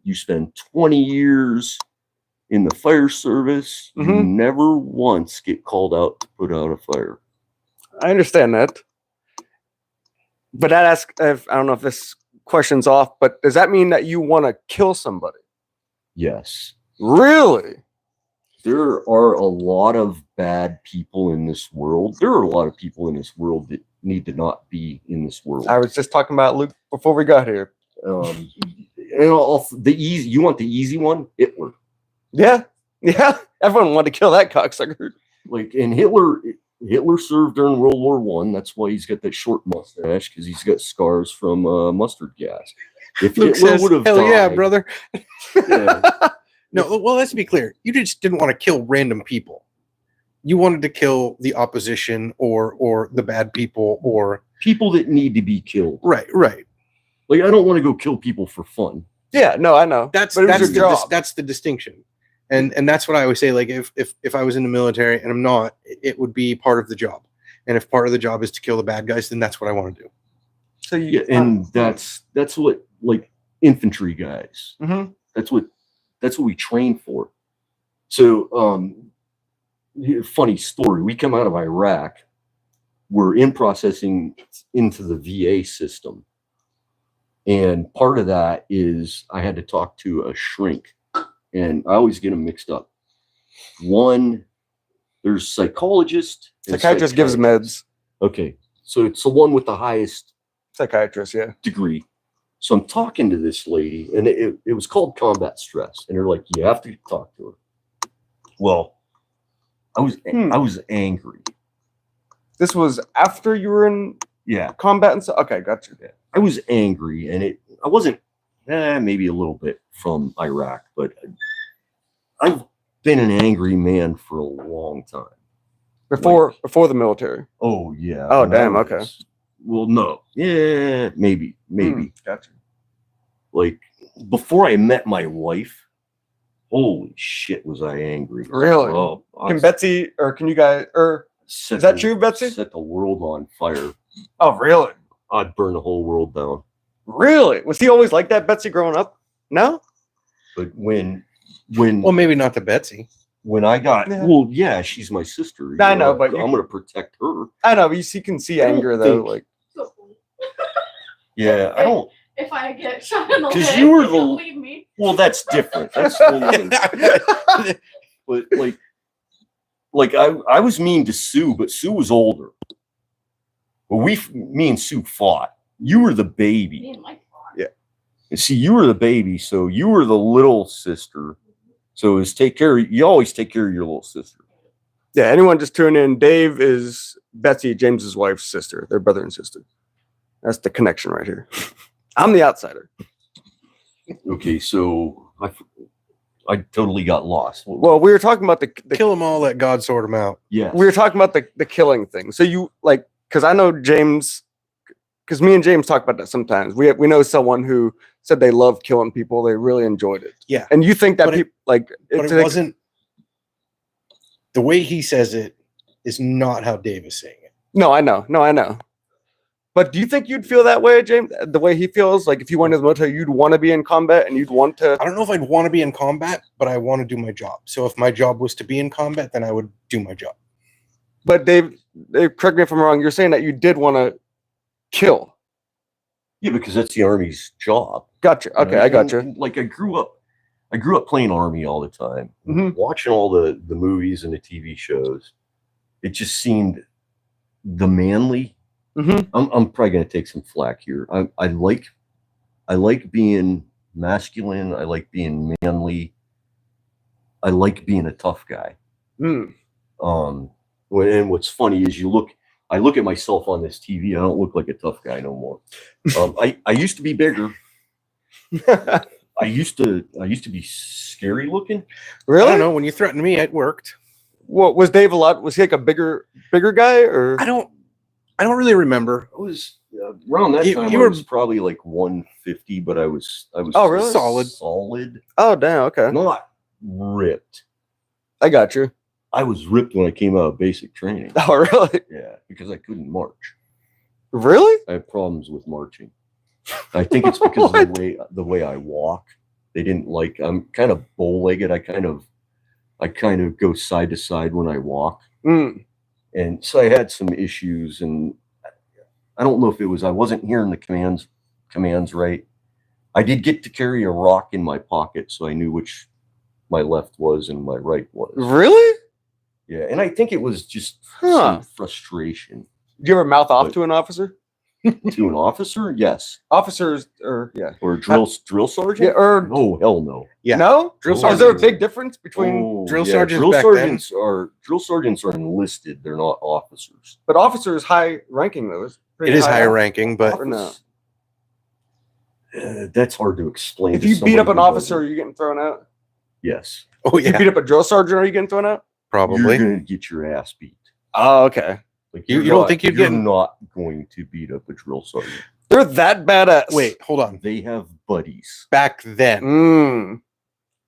Speaker 3: You spend 20 years in the fire service. You
Speaker 1: Mhm.
Speaker 3: never once get called out to put out a fire.
Speaker 1: I understand that. But I don't know if this question's off, but does that mean that you want to kill somebody?
Speaker 3: Yes.
Speaker 1: Really?
Speaker 3: There are a lot of bad people in this world. There are a lot of people in this world that need to not be in this world.
Speaker 1: I was just talking about Luke before we got here.
Speaker 3: You want the easy one? Hitler.
Speaker 1: Yeah. Everyone wanted to kill that cocksucker.
Speaker 3: Like, and Hitler served during World War One. That's why he's got that short mustache, because he's got scars from mustard gas. If
Speaker 2: Luke
Speaker 3: Hitler
Speaker 2: says,
Speaker 3: would have
Speaker 2: hell
Speaker 3: died,
Speaker 2: yeah, brother.
Speaker 3: yeah,
Speaker 2: No, well, let's be clear. You just didn't want to kill random people. You wanted to kill the opposition or the bad people or
Speaker 3: people that need to be killed.
Speaker 2: right.
Speaker 3: Like, I don't want to go kill people for fun.
Speaker 1: Yeah, no, I know.
Speaker 2: That's
Speaker 1: But it was your job.
Speaker 2: that's the distinction. And that's what I always say. Like if I was in the military and I'm not, it would be part of the job. And if part of the job is to kill the bad guys, then that's what I want to do.
Speaker 1: So you,
Speaker 3: Yeah, and that's what, like, infantry guys.
Speaker 1: Mhm.
Speaker 3: That's what we train for. So, funny story. We come out of Iraq. We're in processing into the VA system, and part of that is I had to talk to a shrink, and I always get them mixed up. One, there's psychologist. and
Speaker 1: psychiatrist gives meds.
Speaker 3: Okay, so it's the one with the highest
Speaker 1: Psychiatrist, yeah.
Speaker 3: degree. So I'm talking to this lady, and it was called combat stress, and they're like, you have to talk to her. Well, I was angry.
Speaker 1: This was after you were in
Speaker 3: Yeah,
Speaker 1: combat and stuff. Okay, gotcha.
Speaker 3: I was angry, and I wasn't maybe a little bit from Iraq, but I've been an angry man for a long time.
Speaker 1: Before the military.
Speaker 3: Oh yeah.
Speaker 1: Oh,
Speaker 3: and
Speaker 1: damn,
Speaker 3: I
Speaker 1: okay.
Speaker 3: Well, no. Yeah, maybe.
Speaker 1: Gotcha.
Speaker 3: Like, before I met my wife, holy shit, was I angry.
Speaker 1: Really?
Speaker 3: Oh, I
Speaker 1: Can Betsy or can you guys or
Speaker 3: set
Speaker 1: is that
Speaker 3: the-
Speaker 1: true, Betsy?
Speaker 3: Set the world on fire.
Speaker 1: oh really?
Speaker 3: I'd burn the whole world down.
Speaker 1: Really? Was he always like that, Betsy, growing up? No?
Speaker 3: But when
Speaker 2: Well, maybe not to Betsy.
Speaker 3: when I got
Speaker 1: Yeah.
Speaker 3: well, yeah, she's my sister.
Speaker 1: I know, but
Speaker 3: I'm gonna protect her.
Speaker 1: I know, but you can see
Speaker 3: I don't
Speaker 1: anger though,
Speaker 3: think-
Speaker 1: like
Speaker 4: So cool.
Speaker 3: Yeah, I don't.
Speaker 4: If I get shot in the
Speaker 3: 'Cause
Speaker 4: leg,
Speaker 3: you were
Speaker 4: you'll
Speaker 3: the-
Speaker 4: leave me.
Speaker 3: Well, that's different. That's totally but like I was mean to Sue, but Sue was older. Well, me and Sue fought. You were the
Speaker 4: Me
Speaker 3: baby.
Speaker 4: and Mike fought.
Speaker 1: Yeah.
Speaker 3: And see, you were the baby, so you were the little sister. So it's you always take care of your little sister.
Speaker 1: yeah, anyone just tune in. Dave is Betsy, James's wife's sister. They're brother and sister. That's the connection right here. I'm the outsider.
Speaker 3: Okay, so I totally got lost.
Speaker 1: Well, we were talking about the
Speaker 2: Kill them all, let God sort them out.
Speaker 3: yes.
Speaker 1: we were talking about the killing thing. So you like, because I know James, because me and James talk about that sometimes. We know someone who said they love killing people. They really enjoyed it.
Speaker 2: Yeah.
Speaker 1: And you think that
Speaker 2: But it-
Speaker 1: people like
Speaker 2: But
Speaker 1: it's
Speaker 2: it
Speaker 1: like-
Speaker 2: wasn't the way he says it is not how Dave is saying it.
Speaker 1: No, I know. But do you think you'd feel that way, James? The way he feels, like if you went to the military, you'd want to be in combat and you'd want to.
Speaker 2: I don't know if I'd want to be in combat, but I want to do my job. So if my job was to be in combat, then I would do my job.
Speaker 1: But Dave, correct me if I'm wrong. You're saying that you did want to kill.
Speaker 3: Yeah, because that's the Army's job.
Speaker 1: Gotcha.
Speaker 3: you
Speaker 1: Okay,
Speaker 3: know?
Speaker 1: I gotcha.
Speaker 3: And, like, I grew up playing Army all the time,
Speaker 1: Mhm.
Speaker 3: watching all the movies and the TV shows. It just seemed the manly.
Speaker 1: Mhm.
Speaker 3: I'm probably gonna take some flack here. I like being masculine. I like being manly. I like being a tough guy.
Speaker 1: Mm.
Speaker 3: And what's funny is I look at myself on this TV. I don't look like a tough guy no more. I used to be bigger. I used to be scary looking.
Speaker 2: I
Speaker 1: Really?
Speaker 2: don't know. When you threatened me, it worked.
Speaker 1: What was Dave a lot? Was he like a bigger guy or?
Speaker 2: I don't. I don't really remember.
Speaker 3: I was around that time.
Speaker 2: You
Speaker 3: I
Speaker 2: were
Speaker 3: was probably like 150, but I was
Speaker 1: Oh, really?
Speaker 3: solid,
Speaker 1: Oh, damn. Okay.
Speaker 3: not ripped.
Speaker 1: I got you.
Speaker 3: I was ripped when I came out of basic training.
Speaker 1: Oh, really?
Speaker 3: Yeah, because I couldn't march.
Speaker 1: Really?
Speaker 3: I have problems with marching. I think it's because of the way I walk. They didn't like. I'm kind of bow-legged. I kind of go side to side when I walk, and so I had some issues. And I don't know if it was I wasn't hearing the commands right. I did get to carry a rock in my pocket, so I knew which my left was and my right was.
Speaker 1: Really?
Speaker 3: Yeah, and I think it was just some frustration.
Speaker 1: Did you ever mouth off to an officer?
Speaker 3: To an officer? Yes.
Speaker 1: Officers,
Speaker 3: or a drill sergeant?
Speaker 1: Yeah, or
Speaker 3: oh hell no.
Speaker 2: Yeah.
Speaker 1: No?
Speaker 2: Drill
Speaker 1: Is there a
Speaker 2: sergeants.
Speaker 1: big difference between
Speaker 2: drill sergeants back then?
Speaker 3: Drill sergeants are enlisted. They're not officers.
Speaker 1: but officers high ranking though?
Speaker 2: It is higher ranking, but
Speaker 1: Or no?
Speaker 3: That's hard to explain.
Speaker 1: If
Speaker 3: to
Speaker 1: you beat
Speaker 3: somebody
Speaker 1: up an
Speaker 3: who
Speaker 1: officer,
Speaker 3: doesn't.
Speaker 1: are you getting thrown out?
Speaker 3: Yes.
Speaker 2: oh
Speaker 1: If you
Speaker 2: yeah,
Speaker 1: beat up a drill sergeant, are you getting thrown out?
Speaker 2: probably.
Speaker 3: You're gonna get your ass beat.
Speaker 1: Oh, okay.
Speaker 3: Like
Speaker 2: You
Speaker 3: you're
Speaker 2: don't
Speaker 3: not-
Speaker 2: think you'd
Speaker 3: you're
Speaker 2: get-
Speaker 3: not going to beat up a drill sergeant.
Speaker 1: They're that badass.
Speaker 2: Wait, hold on.
Speaker 3: They have buddies.
Speaker 2: Back then,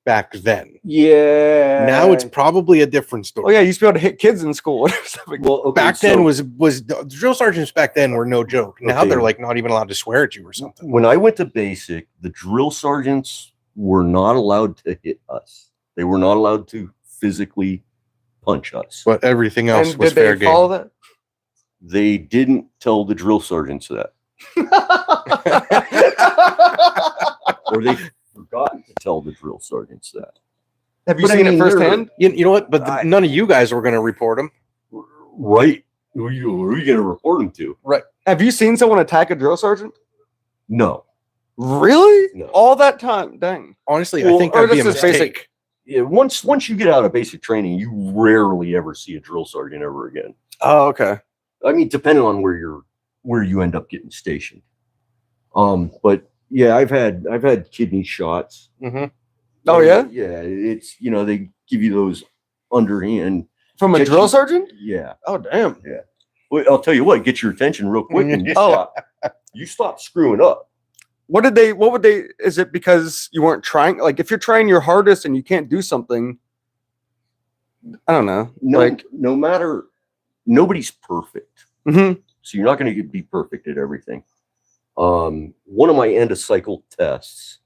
Speaker 2: back then.
Speaker 1: Yeah.
Speaker 2: Now it's probably a different story.
Speaker 1: Oh yeah, you used to be able to hit kids in school.
Speaker 3: Well, okay,
Speaker 2: Back then was the drill sergeants back then were no joke. Now
Speaker 3: Okay.
Speaker 2: they're like not even allowed to swear at you or something.
Speaker 3: when I went to basic, the drill sergeants were not allowed to hit us. They were not allowed to physically punch us.
Speaker 2: But everything else
Speaker 1: and
Speaker 2: was
Speaker 1: did
Speaker 2: fair
Speaker 1: they
Speaker 2: game.
Speaker 1: follow that?
Speaker 3: They didn't tell the drill sergeants that, or they forgot to tell the drill sergeants that.
Speaker 1: Have you
Speaker 3: But I
Speaker 1: seen it
Speaker 3: mean, they're-
Speaker 1: firsthand?
Speaker 2: You know what? But none of you guys were going to report them.
Speaker 3: Right? Who are you going to report them to?
Speaker 1: Right. Have you seen someone attack a drill sergeant?
Speaker 3: No.
Speaker 1: Really?
Speaker 3: No.
Speaker 1: All that time? Dang.
Speaker 2: Honestly,
Speaker 3: Well,
Speaker 2: I think
Speaker 1: or
Speaker 2: that'd be a
Speaker 1: this is
Speaker 2: mistake.
Speaker 1: basic.
Speaker 3: Yeah, once you get out of basic training, you rarely ever see a drill sergeant ever again.
Speaker 1: Oh, okay.
Speaker 3: I mean, depending on where you end up getting stationed. But yeah, I've had kidney shots.
Speaker 2: Mm-hmm.
Speaker 1: Oh yeah?
Speaker 3: Yeah, it's they give you those underhand.
Speaker 1: From a
Speaker 3: Get
Speaker 1: drill
Speaker 3: you-
Speaker 1: sergeant?
Speaker 3: Yeah.
Speaker 1: Oh damn.
Speaker 3: Well, I'll tell you what, get your attention real quick. And
Speaker 1: Oh.
Speaker 3: you stop screwing up.
Speaker 1: What would they is it because you weren't trying? Like if you're trying your hardest and you can't do something, I don't know.
Speaker 3: No matter, nobody's perfect.
Speaker 1: Mhm.
Speaker 3: So you're not going to be perfect at everything. One of my end of cycle tests,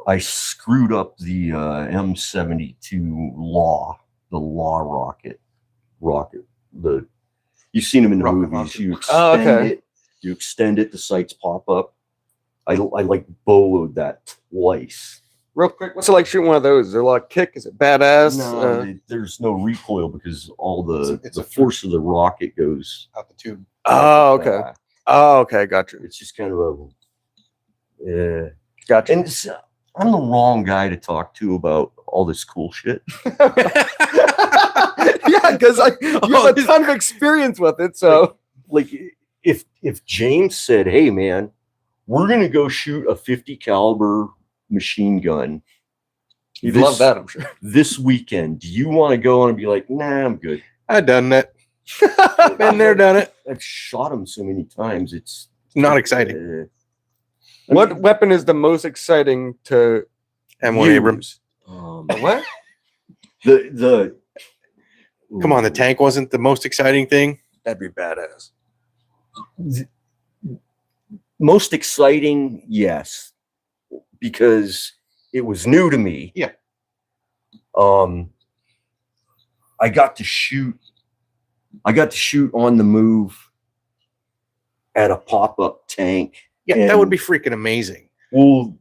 Speaker 3: I screwed up the M72 the law rocket. You've seen them in the
Speaker 2: Rocket
Speaker 3: movies.
Speaker 2: launcher.
Speaker 3: You extend
Speaker 1: Oh, okay.
Speaker 3: it. You extend it. The sights pop up. I like boloed that twice.
Speaker 1: Real quick, what's it like shooting one of those? Is there a lot of kick? Is it badass?
Speaker 3: No, there's no recoil because all the
Speaker 2: It's a
Speaker 3: force of the rocket goes.
Speaker 2: Out the tube.
Speaker 1: Oh, okay.
Speaker 3: back.
Speaker 1: Oh, okay, gotcha.
Speaker 3: It's just kind of a. Yeah.
Speaker 1: Gotcha.
Speaker 3: And I'm the wrong guy to talk to about all this cool shit.
Speaker 1: Yeah, because you have a ton of experience with it. So
Speaker 3: Like if James said, "Hey man, we're gonna go shoot a 50 caliber machine gun,"
Speaker 1: you'd
Speaker 3: this-
Speaker 1: love that, I'm sure.
Speaker 3: this weekend, do you want to go? And I'd be like, "Nah, I'm good."
Speaker 2: I've done that. Been there, done it.
Speaker 3: I've shot him so many times. It's
Speaker 2: Not exciting.
Speaker 1: What weapon is the most exciting to
Speaker 2: M1
Speaker 1: use?
Speaker 2: Abrams.
Speaker 1: What?
Speaker 3: The
Speaker 2: Come on, the tank wasn't the most exciting thing.
Speaker 1: That'd be badass.
Speaker 3: most exciting, yes, because it was new to me.
Speaker 2: Yeah.
Speaker 3: I got to shoot on the move at a pop-up tank.
Speaker 2: Yeah, that would be freaking amazing.
Speaker 3: Well,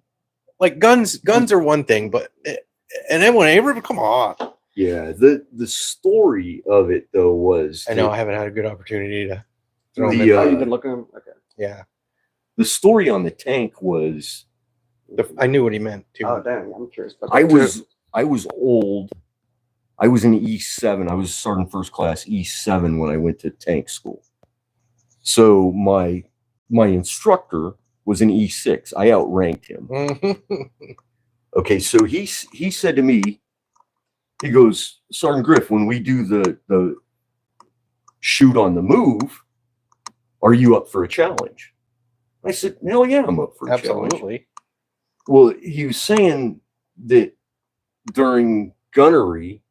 Speaker 2: Like guns are one thing, but an M1 Abrams, come on.
Speaker 3: yeah, the story of it though was
Speaker 2: I know I haven't had a good opportunity to throw
Speaker 3: The,
Speaker 2: them in.
Speaker 1: Oh, you've been looking. Okay.
Speaker 2: Yeah,
Speaker 3: the story on the tank was
Speaker 2: I knew what he meant too.
Speaker 1: Oh, damn. I'm curious. About
Speaker 3: I
Speaker 1: that, too.
Speaker 3: was old. I was in E7. I was starting first class E7 when I went to tank school. So my instructor was an E6. I outranked him. Okay, so he said to me, he goes, Sergeant Griff, when we do the shoot on the move. Are you up for a challenge? I said, hell yeah, I'm up for a challenge.
Speaker 2: Absolutely.
Speaker 3: Well, he was saying that during gunnery,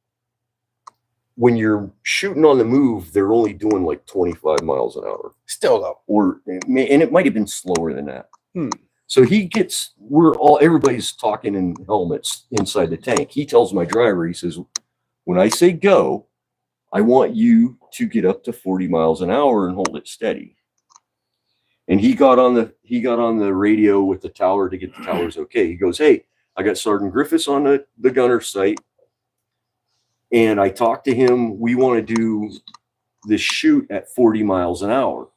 Speaker 3: when you're shooting on the move, they're only doing like 25 miles an hour.
Speaker 2: Still though.
Speaker 3: And it might have been slower than that. So everybody's talking in helmets inside the tank. He tells my driver, he says, when I say go, I want you to get up to 40 miles an hour and hold it steady. And he got on the radio with the tower to get the towers okay. He goes, hey, I got Sergeant Griffiths on the gunner site. And I talked to him. We want to do this shoot at 40 miles an hour.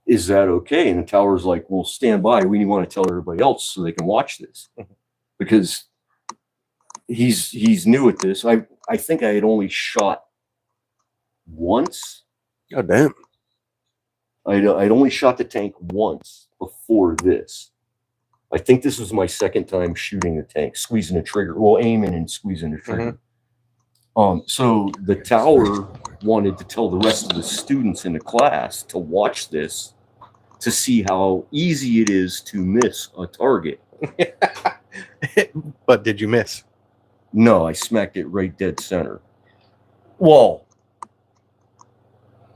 Speaker 3: Is that okay? And the tower's like, well, stand by. We want to tell everybody else so they can watch this. Because he's new at this. I think I had only shot once.
Speaker 1: God damn.
Speaker 3: I'd only shot the tank once before this. I think this was my second time shooting the tank, squeezing the trigger. Well, aiming and squeezing the trigger. So the tower wanted to tell the rest of the students in the class to watch this to see how easy it is to miss a target.
Speaker 2: But did you miss?
Speaker 3: No, I smacked it right dead center. Well,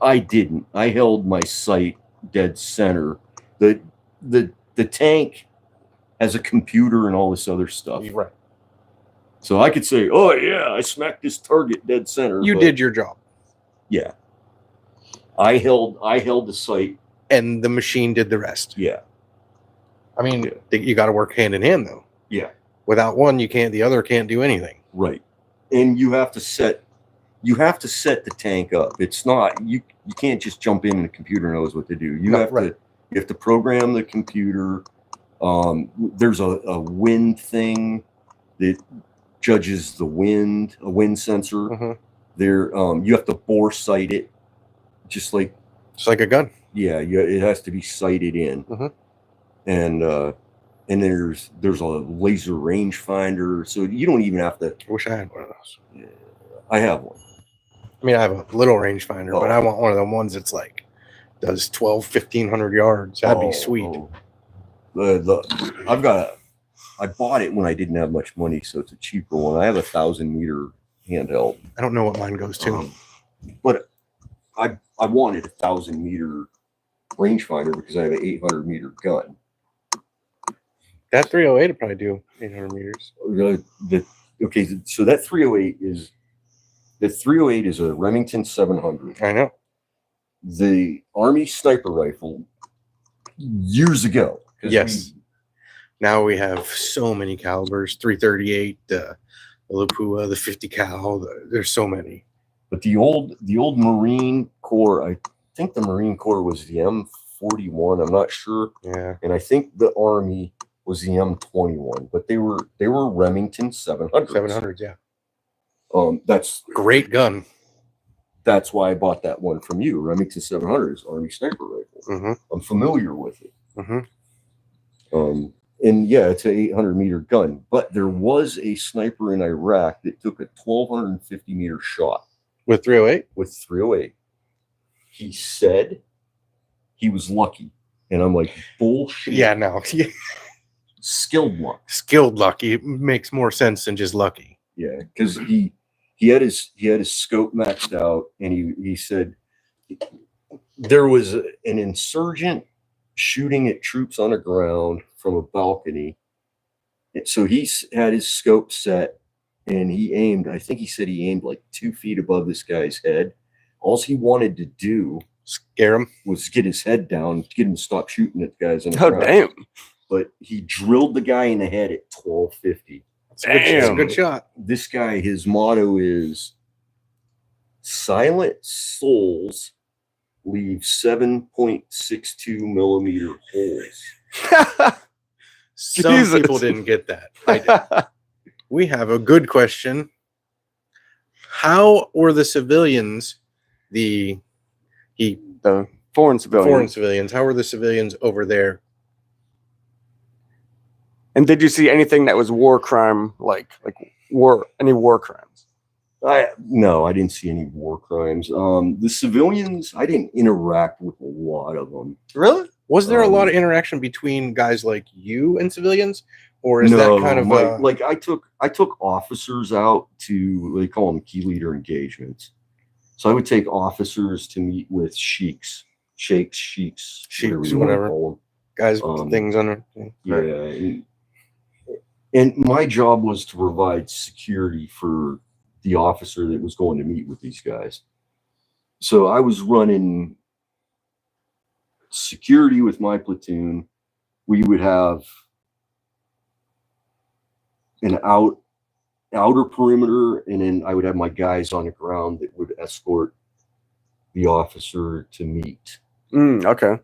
Speaker 3: I didn't. I held my sight dead center. The tank has a computer and all this other stuff.
Speaker 2: Right.
Speaker 3: So I could say, oh yeah, I smacked this target dead center.
Speaker 2: You did your job.
Speaker 3: Yeah. I held the sight.
Speaker 2: And the machine did the rest.
Speaker 3: Yeah.
Speaker 2: I mean, you got to work hand in hand though.
Speaker 3: Yeah.
Speaker 2: Without one, the other can't do anything.
Speaker 3: Right. And you have to set the tank up. It's not, you can't just jump in and the computer knows what to do. You have to program the computer. There's a wind thing that judges the wind, a wind sensor. There, you have to bore sight it, just like
Speaker 2: a gun.
Speaker 3: Yeah, it has to be sighted in. And there's a laser rangefinder, so you don't even have to.
Speaker 2: I wish I had one of those.
Speaker 3: Yeah, I have one. I
Speaker 2: mean, I have a little rangefinder, but I want one of them ones that's like does 1,500 yards. That'd be sweet.
Speaker 3: I bought it when I didn't have much money, so it's a cheaper one. I have 1,000-meter handheld.
Speaker 2: I don't know what mine goes to,
Speaker 3: but I wanted 1,000-meter rangefinder because I have an 800-meter gun.
Speaker 2: That 308 would probably do 800 meters.
Speaker 3: Okay, so that 308 is a Remington 700.
Speaker 2: I know.
Speaker 3: The Army sniper rifle years ago.
Speaker 2: Yes. Now we have so many calibers: 338, the Lapua, the 50 cal. There's so many.
Speaker 3: But the old Marine Corps, I think the Marine Corps was the M41. I'm not sure.
Speaker 2: Yeah.
Speaker 3: And I think the Army was the M21, but they were Remington 700s.
Speaker 2: 700s, yeah.
Speaker 3: That's
Speaker 2: great gun.
Speaker 3: That's why I bought that one from you. Remington 700 Army sniper rifle. I'm familiar with it. And yeah, it's an 800-meter gun. But there was a sniper in Iraq that took a 1,250-meter shot
Speaker 2: with 308.
Speaker 3: With 308, he said he was lucky, and I'm like, bullshit.
Speaker 2: Yeah, no.
Speaker 3: Skilled luck.
Speaker 2: Skilled luck. It makes more sense than just lucky.
Speaker 3: Yeah, because he had his scope maxed out, and he said there was an insurgent shooting at troops on the ground from a balcony. And so he had his scope set, and he aimed. I think he said he aimed like 2 feet above this guy's head. All he wanted to do,
Speaker 2: scare him,
Speaker 3: was get his head down, get him to stop shooting at the guys on the
Speaker 1: ground.
Speaker 3: Oh damn! But he drilled the guy in the head at 1250.
Speaker 2: That's a good shot.
Speaker 3: This guy, his motto is silent souls leave 7.62 millimeter holes.
Speaker 2: Some people didn't get that. I did. We have a good question. How were the civilians, the
Speaker 1: foreign civilians,
Speaker 2: how were the civilians over there?
Speaker 1: And did you see anything that was war crime, like any war crimes?
Speaker 3: No, I didn't see any war crimes. The civilians, I didn't interact with a lot of them.
Speaker 1: Really?
Speaker 2: Was there a lot of interaction between guys like you and civilians, or is
Speaker 3: No,
Speaker 2: that kind of
Speaker 3: like I took officers out to, they call them key leader engagements. So I would take officers to meet with sheiks,
Speaker 2: whatever.
Speaker 3: Call them.
Speaker 2: Guys with things under?
Speaker 3: Yeah, and my job was to provide security for the officer that was going to meet with these guys. So I was running security with my platoon. We would have an outer perimeter, and then I would have my guys on the ground that would escort the officer to meet.
Speaker 1: Okay.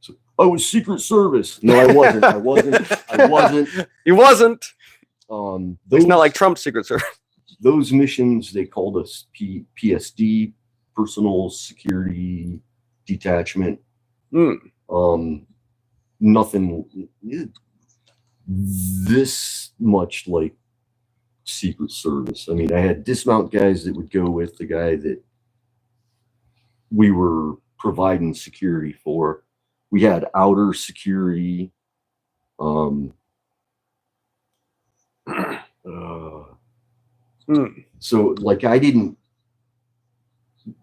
Speaker 3: So I was Secret Service. No, I wasn't. I wasn't.
Speaker 1: He wasn't.
Speaker 3: Those,
Speaker 1: It's not like Trump's Secret Service.
Speaker 3: Those missions, they called us PSD, Personal Security Detachment. Nothing this much like Secret Service. I mean, I had dismount guys that would go with the guy that we were providing security for. We had outer security. So like I didn't,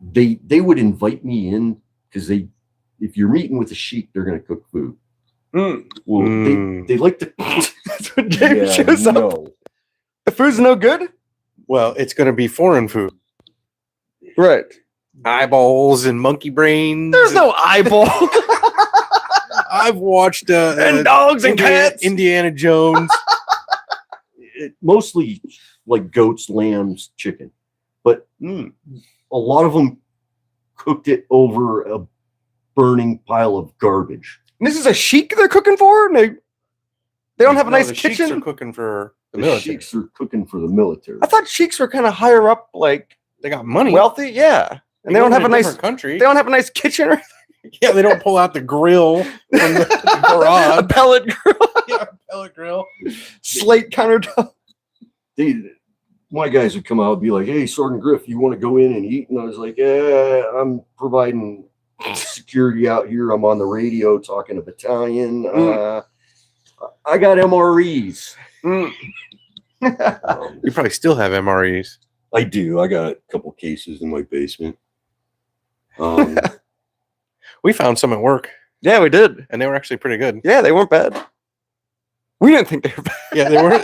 Speaker 3: they would invite me in because if you're meeting with a sheik, they're going to cook food. Well, they like to.
Speaker 1: That's what James shows up. The food's no good?
Speaker 2: Well, it's going to be foreign food.
Speaker 1: Right.
Speaker 2: Eyeballs and monkey brains.
Speaker 1: There's no eyeball.
Speaker 2: I've watched
Speaker 1: and dogs and cats.
Speaker 2: Indiana Jones.
Speaker 3: Mostly like goats, lambs, chicken, but a lot of them cooked it over a burning pile of garbage.
Speaker 1: And this is a sheik they're cooking for? They don't have a nice
Speaker 2: the
Speaker 1: kitchen?
Speaker 2: Sheiks are cooking for the
Speaker 3: The
Speaker 2: military.
Speaker 3: sheiks are cooking for the military.
Speaker 1: I thought sheiks were kind of higher up, like
Speaker 2: They got money.
Speaker 1: wealthy. Yeah. And they don't have a nice
Speaker 2: country.
Speaker 1: They don't have a nice kitchen or
Speaker 2: Yeah, they don't pull out the grill from the garage.
Speaker 1: a pellet grill,
Speaker 2: Yeah, pellet grill.
Speaker 1: slate countertop.
Speaker 3: My guys would come out and be like, "Hey, Sergeant Griff, you want to go in and eat?" And I was like, "Yeah, I'm providing security out here. I'm on the radio talking to battalion. I got MREs."
Speaker 2: You probably still have MREs.
Speaker 3: I do. I got a couple cases in my basement.
Speaker 2: We found some at work,
Speaker 1: Yeah, we did.
Speaker 2: and they were actually pretty good.
Speaker 1: Yeah, they weren't bad. We didn't think they were bad.
Speaker 2: Yeah, they weren't.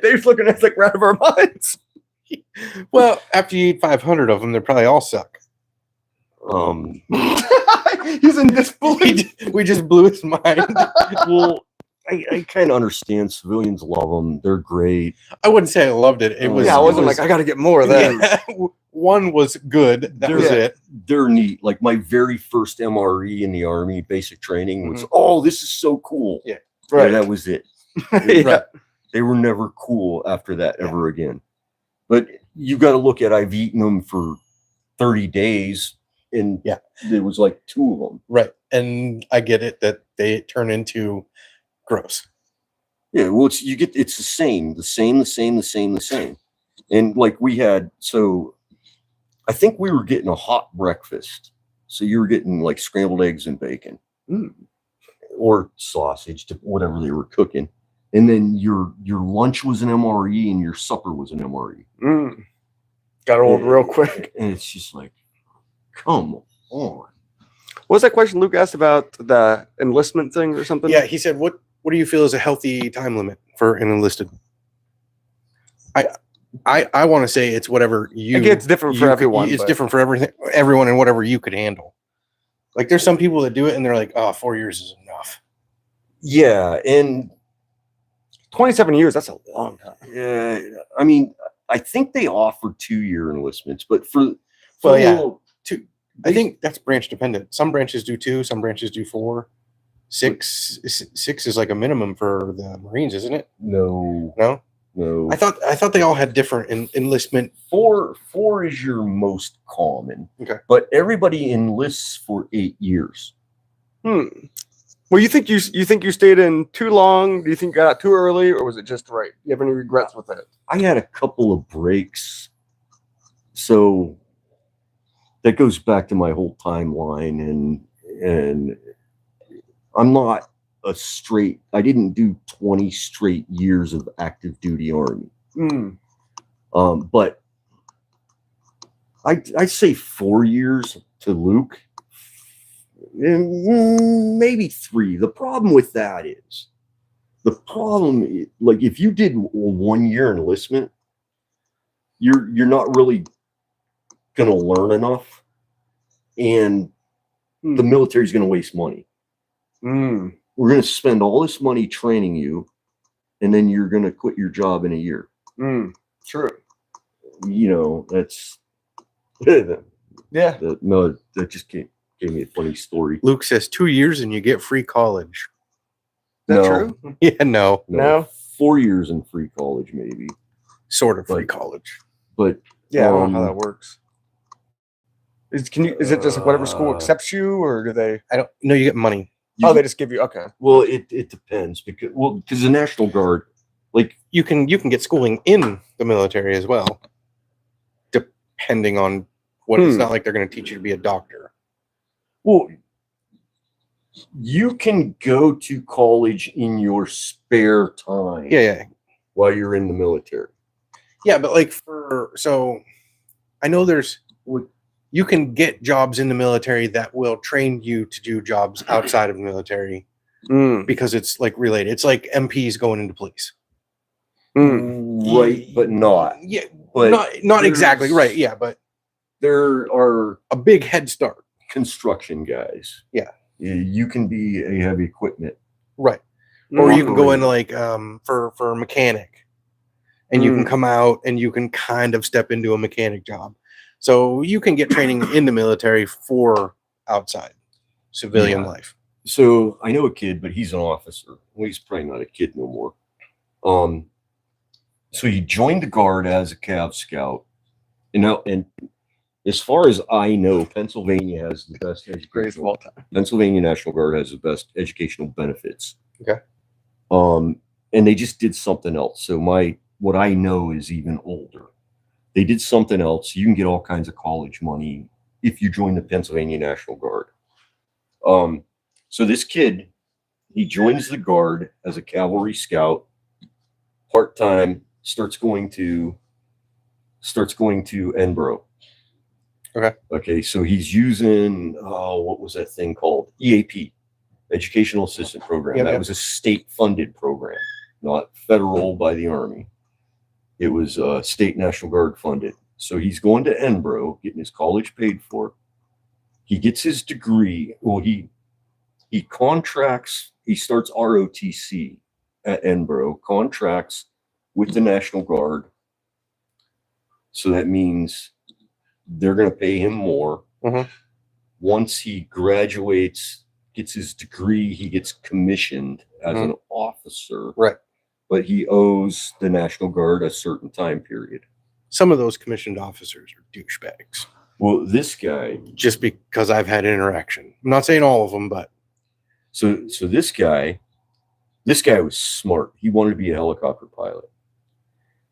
Speaker 1: They was looking at us like we're out of our minds.
Speaker 2: Well, after you eat 500 of them, they probably all suck.
Speaker 1: He's in disbelief.
Speaker 2: We just blew his mind.
Speaker 3: Well, I kind of understand. Civilians love them. They're great.
Speaker 2: I wouldn't say I loved it. It was.
Speaker 1: Yeah, I wasn't like, I got to get more of that.
Speaker 2: Yeah, one was good. That was it.
Speaker 3: They're neat. Like my very first MRE in the Army, basic training was, oh, this is so cool.
Speaker 2: Yeah.
Speaker 1: Right.
Speaker 3: Yeah, that was it.
Speaker 1: Yeah.
Speaker 2: Right.
Speaker 3: They were never cool after that ever again. But you got to look at, I've eaten them for 30 days, and there was like 2 of them.
Speaker 2: Right. And I get it that they turn into gross.
Speaker 3: Yeah, well, it's the same. And like we had, so I think we were getting a hot breakfast. So you were getting like scrambled eggs and bacon or sausage, whatever they were cooking. And then your lunch was an MRE and your supper was an MRE.
Speaker 1: Got old real quick.
Speaker 3: And it's just like, come on.
Speaker 1: What was that question Luke asked about the enlistment thing or something?
Speaker 2: Yeah, he said, "What do you feel is a healthy time limit for an enlisted?" I want to say it's whatever you.
Speaker 1: It's different for everyone.
Speaker 2: It's different for everyone, and whatever you could handle. Like there's some people that do it, and they're like, "Oh, 4 years is enough."
Speaker 3: Yeah, and
Speaker 1: 27 years, that's a long time.
Speaker 3: yeah, I mean, I think they offer 2-year enlistments, but
Speaker 2: I think that's branch dependent. Some branches do 2, some branches do 4. 6 is like a minimum for the Marines, isn't it?
Speaker 3: No.
Speaker 2: I thought they all had different enlistment.
Speaker 3: 4 is your most common.
Speaker 2: Okay.
Speaker 3: But everybody enlists for 8 years.
Speaker 1: Well, you think you stayed in too long? Do you think you got out too early, or was it just right? Do you have any regrets with it?
Speaker 3: I had a couple of breaks, so that goes back to my whole timeline, and I'm not I didn't do 20 straight years of active duty Army. But I'd say 4 years to Luke, and maybe 3. The problem with that is, like if you did 1 year enlistment, you're not really gonna learn enough, and the military's gonna waste money. We're gonna spend all this money training you, and then you're gonna quit your job in a year.
Speaker 1: True.
Speaker 3: You know, that's
Speaker 1: Yeah.
Speaker 3: no, that just gave me a funny story.
Speaker 2: Luke says 2 years and you get free college.
Speaker 1: Is that
Speaker 3: No.
Speaker 1: true?
Speaker 2: Yeah, no.
Speaker 3: 4 years in free college, maybe.
Speaker 2: Sort of free
Speaker 3: But-
Speaker 2: college.
Speaker 3: But
Speaker 1: Yeah, I don't know how that works. Is it just like whatever school
Speaker 3: Uh,
Speaker 1: accepts you, or do they?
Speaker 2: I don't know. You get money.
Speaker 1: They just give you. Okay.
Speaker 3: well, it depends because the National Guard, like
Speaker 2: You can get schooling in the military as well, depending on what. It's not like they're going to teach you to be a doctor.
Speaker 3: well, you can go to college in your spare time.
Speaker 2: Yeah.
Speaker 3: While you're in the military.
Speaker 2: Yeah, but like I know you can get jobs in the military that will train you to do jobs outside of the military because it's like related. It's like MPs going into police.
Speaker 3: Right, but not.
Speaker 2: Yeah,
Speaker 3: But
Speaker 2: not exactly right. Yeah, but
Speaker 3: there are
Speaker 2: a big head start.
Speaker 3: construction guys.
Speaker 2: Yeah.
Speaker 3: You can be a heavy equipment.
Speaker 2: Right. Or you can go
Speaker 3: operator.
Speaker 2: into like for a mechanic, and you can come out and you can kind of step into a mechanic job. So you can get training in the military for outside civilian life.
Speaker 3: So I know a kid, but he's an officer. Well, he's probably not a kid no more. So he joined the Guard as a Cav Scout. And as far as I know, Pennsylvania has the best
Speaker 1: Greatest of all time.
Speaker 3: Pennsylvania National Guard has the best educational benefits.
Speaker 2: Okay.
Speaker 3: And they just did something else. So what I know is even older. They did something else. You can get all kinds of college money if you join the Pennsylvania National Guard. So this kid, he joins the Guard as a cavalry scout, part-time, starts going to Enbro. Okay, so he's using what was that thing called? EAP, Educational Assistant Program. That was a state-funded program, not federal by the Army. It was state National Guard funded. So he's going to Enbro, getting his college paid for. He gets his degree. Well, he contracts. He starts ROTC at Enbro, contracts with the National Guard. So that means they're going to pay him more. Once he graduates, gets his degree, he gets commissioned as an officer.
Speaker 2: Right.
Speaker 3: But he owes the National Guard a certain time period.
Speaker 2: Some of those commissioned officers are douchebags.
Speaker 3: Well, this guy,
Speaker 2: Just because I've had interaction. I'm not saying all of them, but
Speaker 3: so this guy was smart. He wanted to be a helicopter pilot.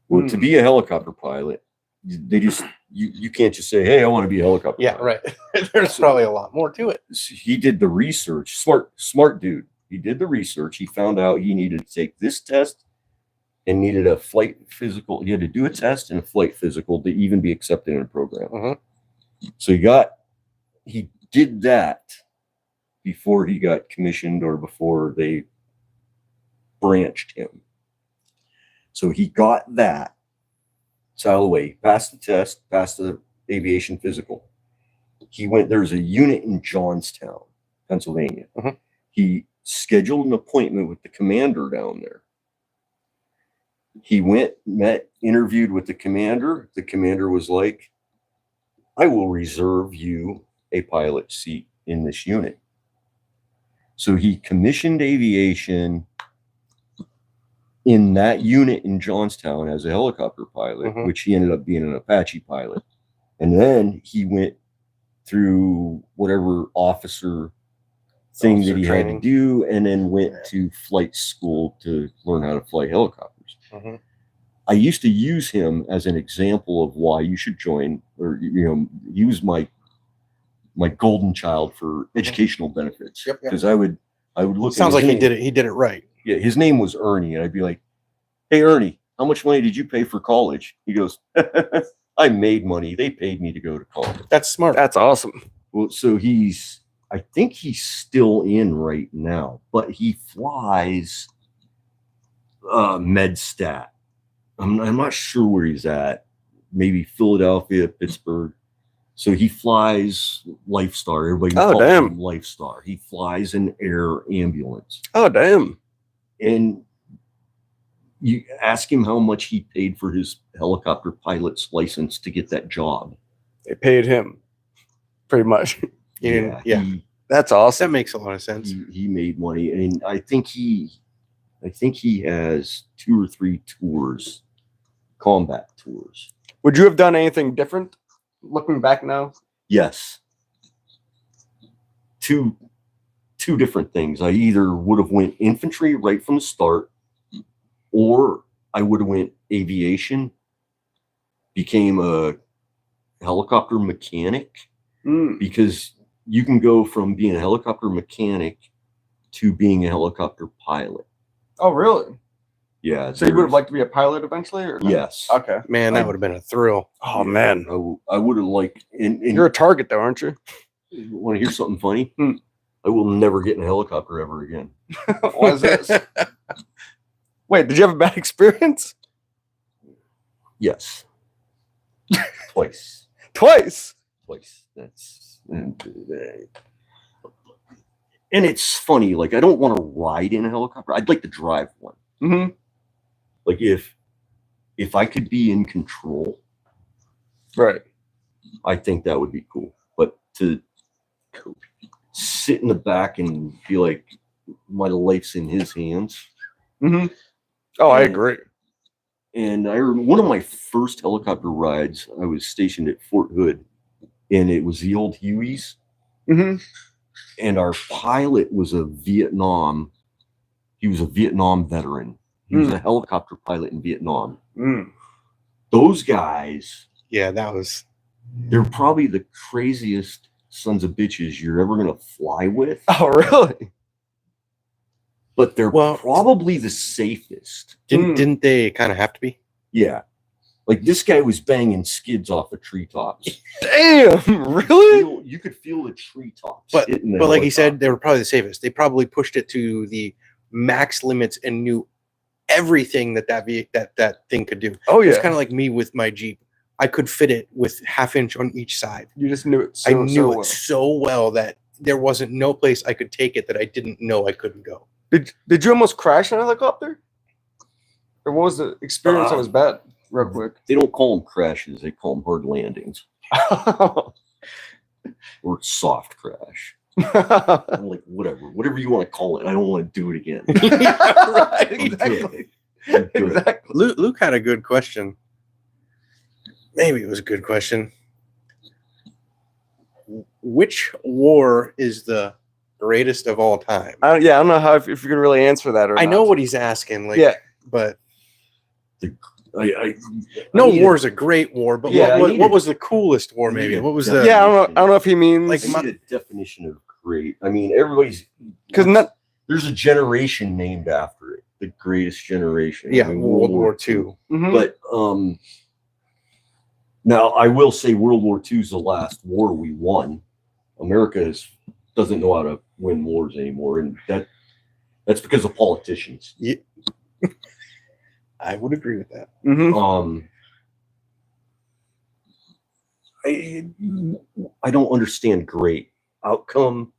Speaker 3: Well, to be a helicopter pilot, they just you can't just say, "Hey, I want to be a helicopter pilot."
Speaker 2: right. There's probably a lot more to it.
Speaker 3: He did the research. Smart dude. He did the research. He found out he needed to take this test and needed a flight physical. He had to do a test and a flight physical to even be accepted in a program. So he did that before he got commissioned or before they branched him. So he got that. It's out of the way. Passed the test, passed the aviation physical. There's a unit in Johnstown, Pennsylvania. He scheduled an appointment with the commander down there. He went, met, interviewed with the commander. The commander was like, "I will reserve you a pilot seat in this unit." So he commissioned aviation in that unit in Johnstown as a helicopter pilot, which he ended up being an Apache pilot. And then he went through whatever officer thing
Speaker 2: Officer
Speaker 3: that he
Speaker 2: training.
Speaker 3: had to do, and then went to flight school to learn how to fly helicopters.
Speaker 2: Mhm.
Speaker 3: I used to use him as an example of why you should join, or use my golden child for educational benefits.
Speaker 2: Yep.
Speaker 3: Because I would look.
Speaker 2: Sounds
Speaker 3: at his
Speaker 2: like he
Speaker 3: name.
Speaker 2: did it. He did it right.
Speaker 3: Yeah, his name was Ernie, and I'd be like, "Hey, Ernie, how much money did you pay for college?" He goes, "I made money. They paid me to go to college."
Speaker 2: That's smart.
Speaker 1: That's awesome.
Speaker 3: Well, so I think he's still in right now, but he flies MedStat. I'm not sure where he's at. Maybe Philadelphia, Pittsburgh. So he flies Lifestar. Everybody calls him Lifestar. He flies an air ambulance.
Speaker 1: Oh, damn.
Speaker 3: And you ask him how much he paid for his helicopter pilot's license to get that job.
Speaker 1: They paid him pretty much.
Speaker 2: Yeah.
Speaker 1: That's
Speaker 2: That
Speaker 1: awesome.
Speaker 2: makes a lot of sense.
Speaker 3: He made money, and I think he has 2 or 3 tours, combat tours.
Speaker 1: Would you have done anything different looking back now?
Speaker 3: Yes. Two different things. I either would have went infantry right from the start, or I would have went aviation, became a helicopter mechanic, because you can go from being a helicopter mechanic to being a helicopter pilot.
Speaker 1: Oh, really?
Speaker 3: Yeah.
Speaker 1: So you would have liked to be a pilot eventually? Or no?
Speaker 3: Yes.
Speaker 1: Okay.
Speaker 2: Man, that would have been a thrill.
Speaker 1: Oh, man.
Speaker 3: I would have liked. And
Speaker 1: You're a target, though, aren't you?
Speaker 3: want to hear something funny? I will never get in a helicopter ever again.
Speaker 1: Why is this? Wait, did you have a bad experience?
Speaker 3: Yes. Twice.
Speaker 1: Twice.
Speaker 3: That's and it's funny. Like, I don't want to ride in a helicopter. I'd like to drive one.
Speaker 1: Mm-hmm.
Speaker 3: Like, if I could be in control,
Speaker 1: Right.
Speaker 3: I think that would be cool. But to sit in the back and feel like my life's in his hands.
Speaker 1: Mm-hmm. Oh, I agree.
Speaker 3: And I remember one of my first helicopter rides, I was stationed at Fort Hood, and it was the old Hueys.
Speaker 1: Mm-hmm.
Speaker 3: And our pilot was he was a Vietnam veteran. He was a helicopter pilot in Vietnam. Those guys,
Speaker 2: Yeah,
Speaker 3: they're probably the craziest sons of bitches you're ever going to fly with.
Speaker 1: Oh, really?
Speaker 3: But they're probably the safest.
Speaker 2: didn't they kind of have to be?
Speaker 3: Yeah. Like, this guy was banging skids off the treetops.
Speaker 1: Damn, really?
Speaker 3: You could feel the treetops.
Speaker 2: But
Speaker 3: hitting the
Speaker 2: like he said,
Speaker 3: helicopter.
Speaker 2: they were probably the safest. They probably pushed it to the max limits and knew everything that thing could do.
Speaker 1: Oh, yeah.
Speaker 2: It's kind of like me with my Jeep. I could fit it with 1/2 inch on each side.
Speaker 1: You just knew it
Speaker 2: I knew
Speaker 1: well.
Speaker 2: it so well that there wasn't no place I could take it that I didn't know I couldn't go.
Speaker 1: Did you almost crash in a helicopter? Or what was the experience that was bad? Real quick.
Speaker 3: They don't call them crashes. They call them hard landings or soft crash. I'm like, whatever you want to call it. I don't want to do it again.
Speaker 1: Right,
Speaker 3: I'm
Speaker 1: exactly.
Speaker 3: good. I'm good.
Speaker 1: Exactly.
Speaker 2: Luke had a good question. Maybe it was a good question. Which war is the greatest of all time?
Speaker 1: I don't know how if you can really answer that or
Speaker 2: I
Speaker 1: not.
Speaker 2: know what he's asking. Like,
Speaker 1: Yeah.
Speaker 2: But
Speaker 3: I
Speaker 2: war's a great war. But
Speaker 1: Yeah,
Speaker 2: what was the coolest war? Maybe what was the
Speaker 1: Yeah, I don't know if he means
Speaker 2: Like
Speaker 3: I need a definition of great. I mean, everybody's
Speaker 1: because
Speaker 3: there's a generation named after it, the greatest generation.
Speaker 2: Yeah,
Speaker 3: I mean,
Speaker 2: World War II.
Speaker 3: But now I will say World War II is the last war we won. America doesn't know how to win wars anymore, and that's because of politicians.
Speaker 2: Yeah. I would agree with that.
Speaker 3: I don't understand great outcome.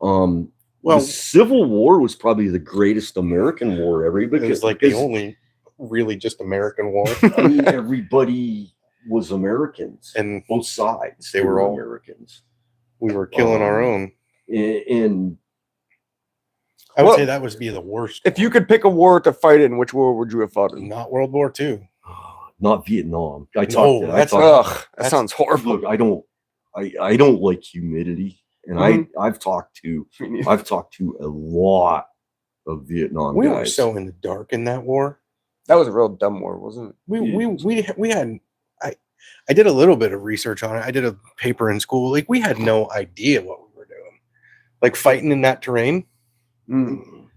Speaker 2: Well,
Speaker 3: the Civil War was probably the greatest American war ever
Speaker 2: it
Speaker 3: because
Speaker 2: was like the only really just American war.
Speaker 3: I mean, everybody was Americans,
Speaker 2: And
Speaker 3: both sides.
Speaker 2: they were all
Speaker 3: Americans.
Speaker 2: we were killing our own.
Speaker 3: And
Speaker 2: I would
Speaker 1: Well,
Speaker 2: say that would be the worst.
Speaker 1: if you could pick a war to fight in, which war would you have fought in?
Speaker 2: Not World War II.
Speaker 3: not Vietnam.
Speaker 2: That
Speaker 1: That sounds horrible.
Speaker 3: Look, I don't like humidity. and
Speaker 1: Mhm.
Speaker 3: I've talked to a lot of Vietnam
Speaker 2: We
Speaker 3: guys.
Speaker 2: were so in the dark in that war.
Speaker 1: That was a real dumb war, wasn't it?
Speaker 2: We had I did a little bit of research on it. I did a paper in school. Like we had no idea what we were doing. Like fighting in that terrain.
Speaker 1: Mm.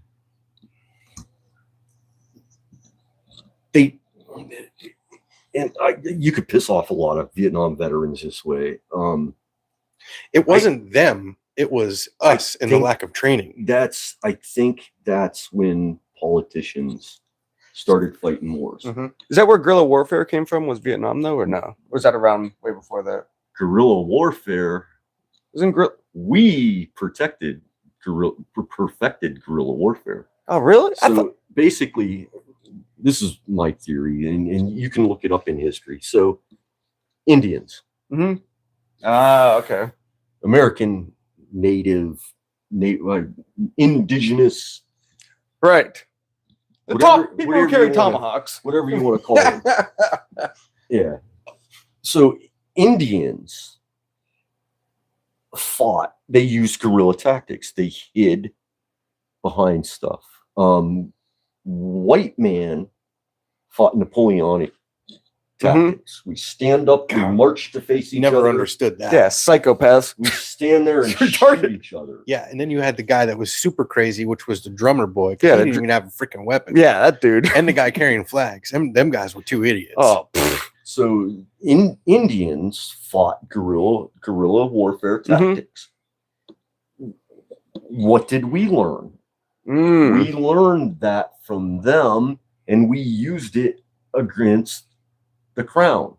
Speaker 3: You could piss off a lot of Vietnam veterans this way.
Speaker 2: It wasn't them. It was us and the
Speaker 3: think
Speaker 2: lack of training.
Speaker 3: I think that's when politicians started fighting wars.
Speaker 2: Mm-hmm.
Speaker 1: Is that where guerrilla warfare came from? Was Vietnam though, or no? Or was that around way before that?
Speaker 3: Guerrilla warfare.
Speaker 1: Wasn't
Speaker 3: We perfected guerrilla warfare.
Speaker 1: Oh, really?
Speaker 3: So basically, this is my theory, and you can look it up in history. So, Indians,
Speaker 1: Mm-hmm. Ah, okay.
Speaker 3: American native, indigenous,
Speaker 1: Right. The
Speaker 3: Whatever-
Speaker 1: top people
Speaker 3: whatever
Speaker 1: who carry
Speaker 3: you wanna-
Speaker 1: tomahawks.
Speaker 3: whatever you want to call it. Yeah. So Indians fought. They used guerrilla tactics. They hid behind stuff. White man fought Napoleonic tactics. We stand up, we march to face each
Speaker 2: Never
Speaker 3: other.
Speaker 2: understood that.
Speaker 1: Yeah, psychopaths.
Speaker 3: We stand there and
Speaker 1: It's
Speaker 3: shoot
Speaker 1: retarded.
Speaker 3: each other.
Speaker 2: Yeah, and then you had the guy that was super crazy, which was the drummer boy.
Speaker 1: Yeah,
Speaker 2: Yeah,
Speaker 1: the
Speaker 2: he didn't even have a freaking weapon.
Speaker 1: Yeah, that dude.
Speaker 2: And the guy carrying flags. Them guys were two idiots.
Speaker 1: Oh,
Speaker 3: So Indians fought guerrilla warfare
Speaker 1: Mhm.
Speaker 3: tactics. What did we learn?
Speaker 1: mm.
Speaker 3: We learned that from them, and we used it against the crown,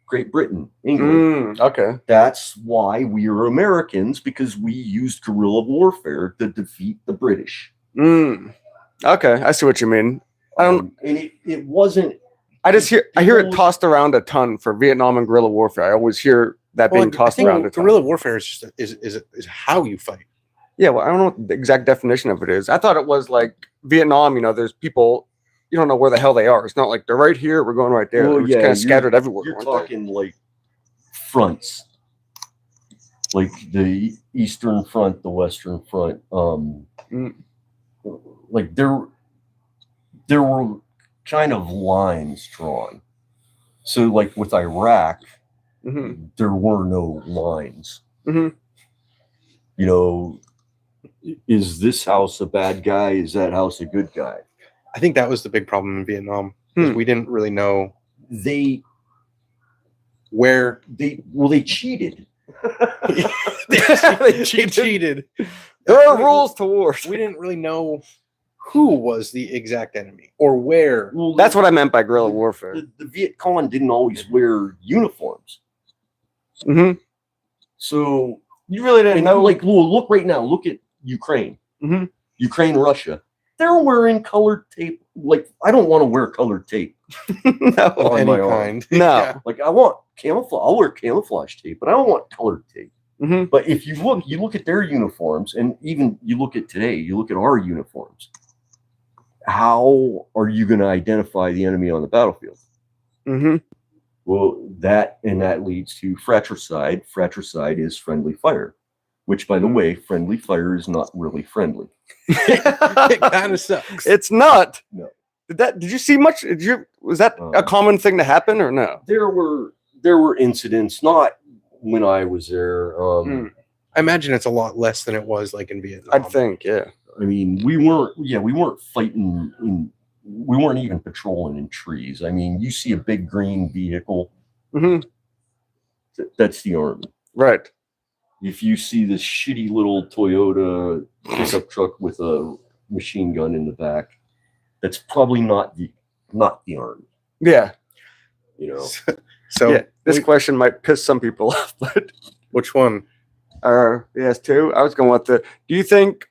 Speaker 3: Great Britain, England.
Speaker 1: Okay.
Speaker 3: That's why we are Americans, because we used guerrilla warfare to defeat the British.
Speaker 1: Okay, I see what you mean. I don't.
Speaker 3: And it wasn't.
Speaker 1: I hear it
Speaker 3: people-
Speaker 1: tossed around a ton for Vietnam and guerrilla warfare. I always hear that
Speaker 2: Well,
Speaker 1: being tossed
Speaker 2: I think
Speaker 1: around a ton.
Speaker 2: guerrilla warfare is just is how you fight.
Speaker 1: Yeah, well, I don't know what the exact definition of it is. I thought it was like Vietnam. There's people you don't know where the hell they are. It's not like they're right here. We're going right there.
Speaker 3: Well,
Speaker 1: They're just
Speaker 3: yeah,
Speaker 1: kind of scattered everywhere.
Speaker 3: You're
Speaker 1: weren't they?
Speaker 3: talking like fronts, like the Eastern Front, the Western Front. Like there were kind of lines drawn. So like with Iraq,
Speaker 1: Mhm.
Speaker 3: there were no lines.
Speaker 1: Mhm.
Speaker 3: You know, is this house a bad guy? Is that house a good guy?
Speaker 2: I think that was the big problem in Vietnam. Is we didn't really know
Speaker 3: They
Speaker 2: where
Speaker 3: cheated.
Speaker 1: They
Speaker 2: cheated.
Speaker 1: There are rules to wars.
Speaker 2: We didn't really know who was the exact enemy or where.
Speaker 3: Well,
Speaker 1: That's what I meant by guerrilla warfare.
Speaker 3: the Viet Cong didn't always wear uniforms.
Speaker 1: Mm-hmm.
Speaker 3: So
Speaker 1: You really didn't
Speaker 3: and
Speaker 1: know.
Speaker 3: like look right now, look at Ukraine.
Speaker 1: Mhm.
Speaker 3: Ukraine, Russia. They're wearing colored tape. Like, I don't want to wear colored tape.
Speaker 1: No.
Speaker 2: Of
Speaker 3: on
Speaker 2: any
Speaker 3: my arm.
Speaker 2: kind.
Speaker 1: No.
Speaker 2: Yeah.
Speaker 3: Like, I want camouflage. I'll wear camouflage tape, but I don't want colored tape.
Speaker 1: Mhm.
Speaker 3: But if you look at their uniforms, and even you look at today, you look at our uniforms. How are you going to identify the enemy on the battlefield?
Speaker 1: Mm-hmm.
Speaker 3: Well, that leads to fratricide. Fratricide is friendly fire, which, by the way, friendly fire is not really friendly.
Speaker 2: It kind of sucks.
Speaker 1: It's not.
Speaker 3: No.
Speaker 1: Did you see much? Was that a common thing to happen or no?
Speaker 3: There were incidents, not when I was there.
Speaker 2: I imagine it's a lot less than it was like in Vietnam.
Speaker 1: I'd think, yeah.
Speaker 3: I mean, we weren't fighting we weren't even patrolling in trees. I mean, you see a big green vehicle,
Speaker 1: Mm-hmm.
Speaker 3: that's the army.
Speaker 1: Right.
Speaker 3: If you see this shitty little Toyota pickup truck with a machine gun in the back, that's probably not the army.
Speaker 1: Yeah.
Speaker 3: You know,
Speaker 2: So
Speaker 1: yeah. This question might piss some people off, but
Speaker 2: which one?
Speaker 1: yes, too. I was going with do you think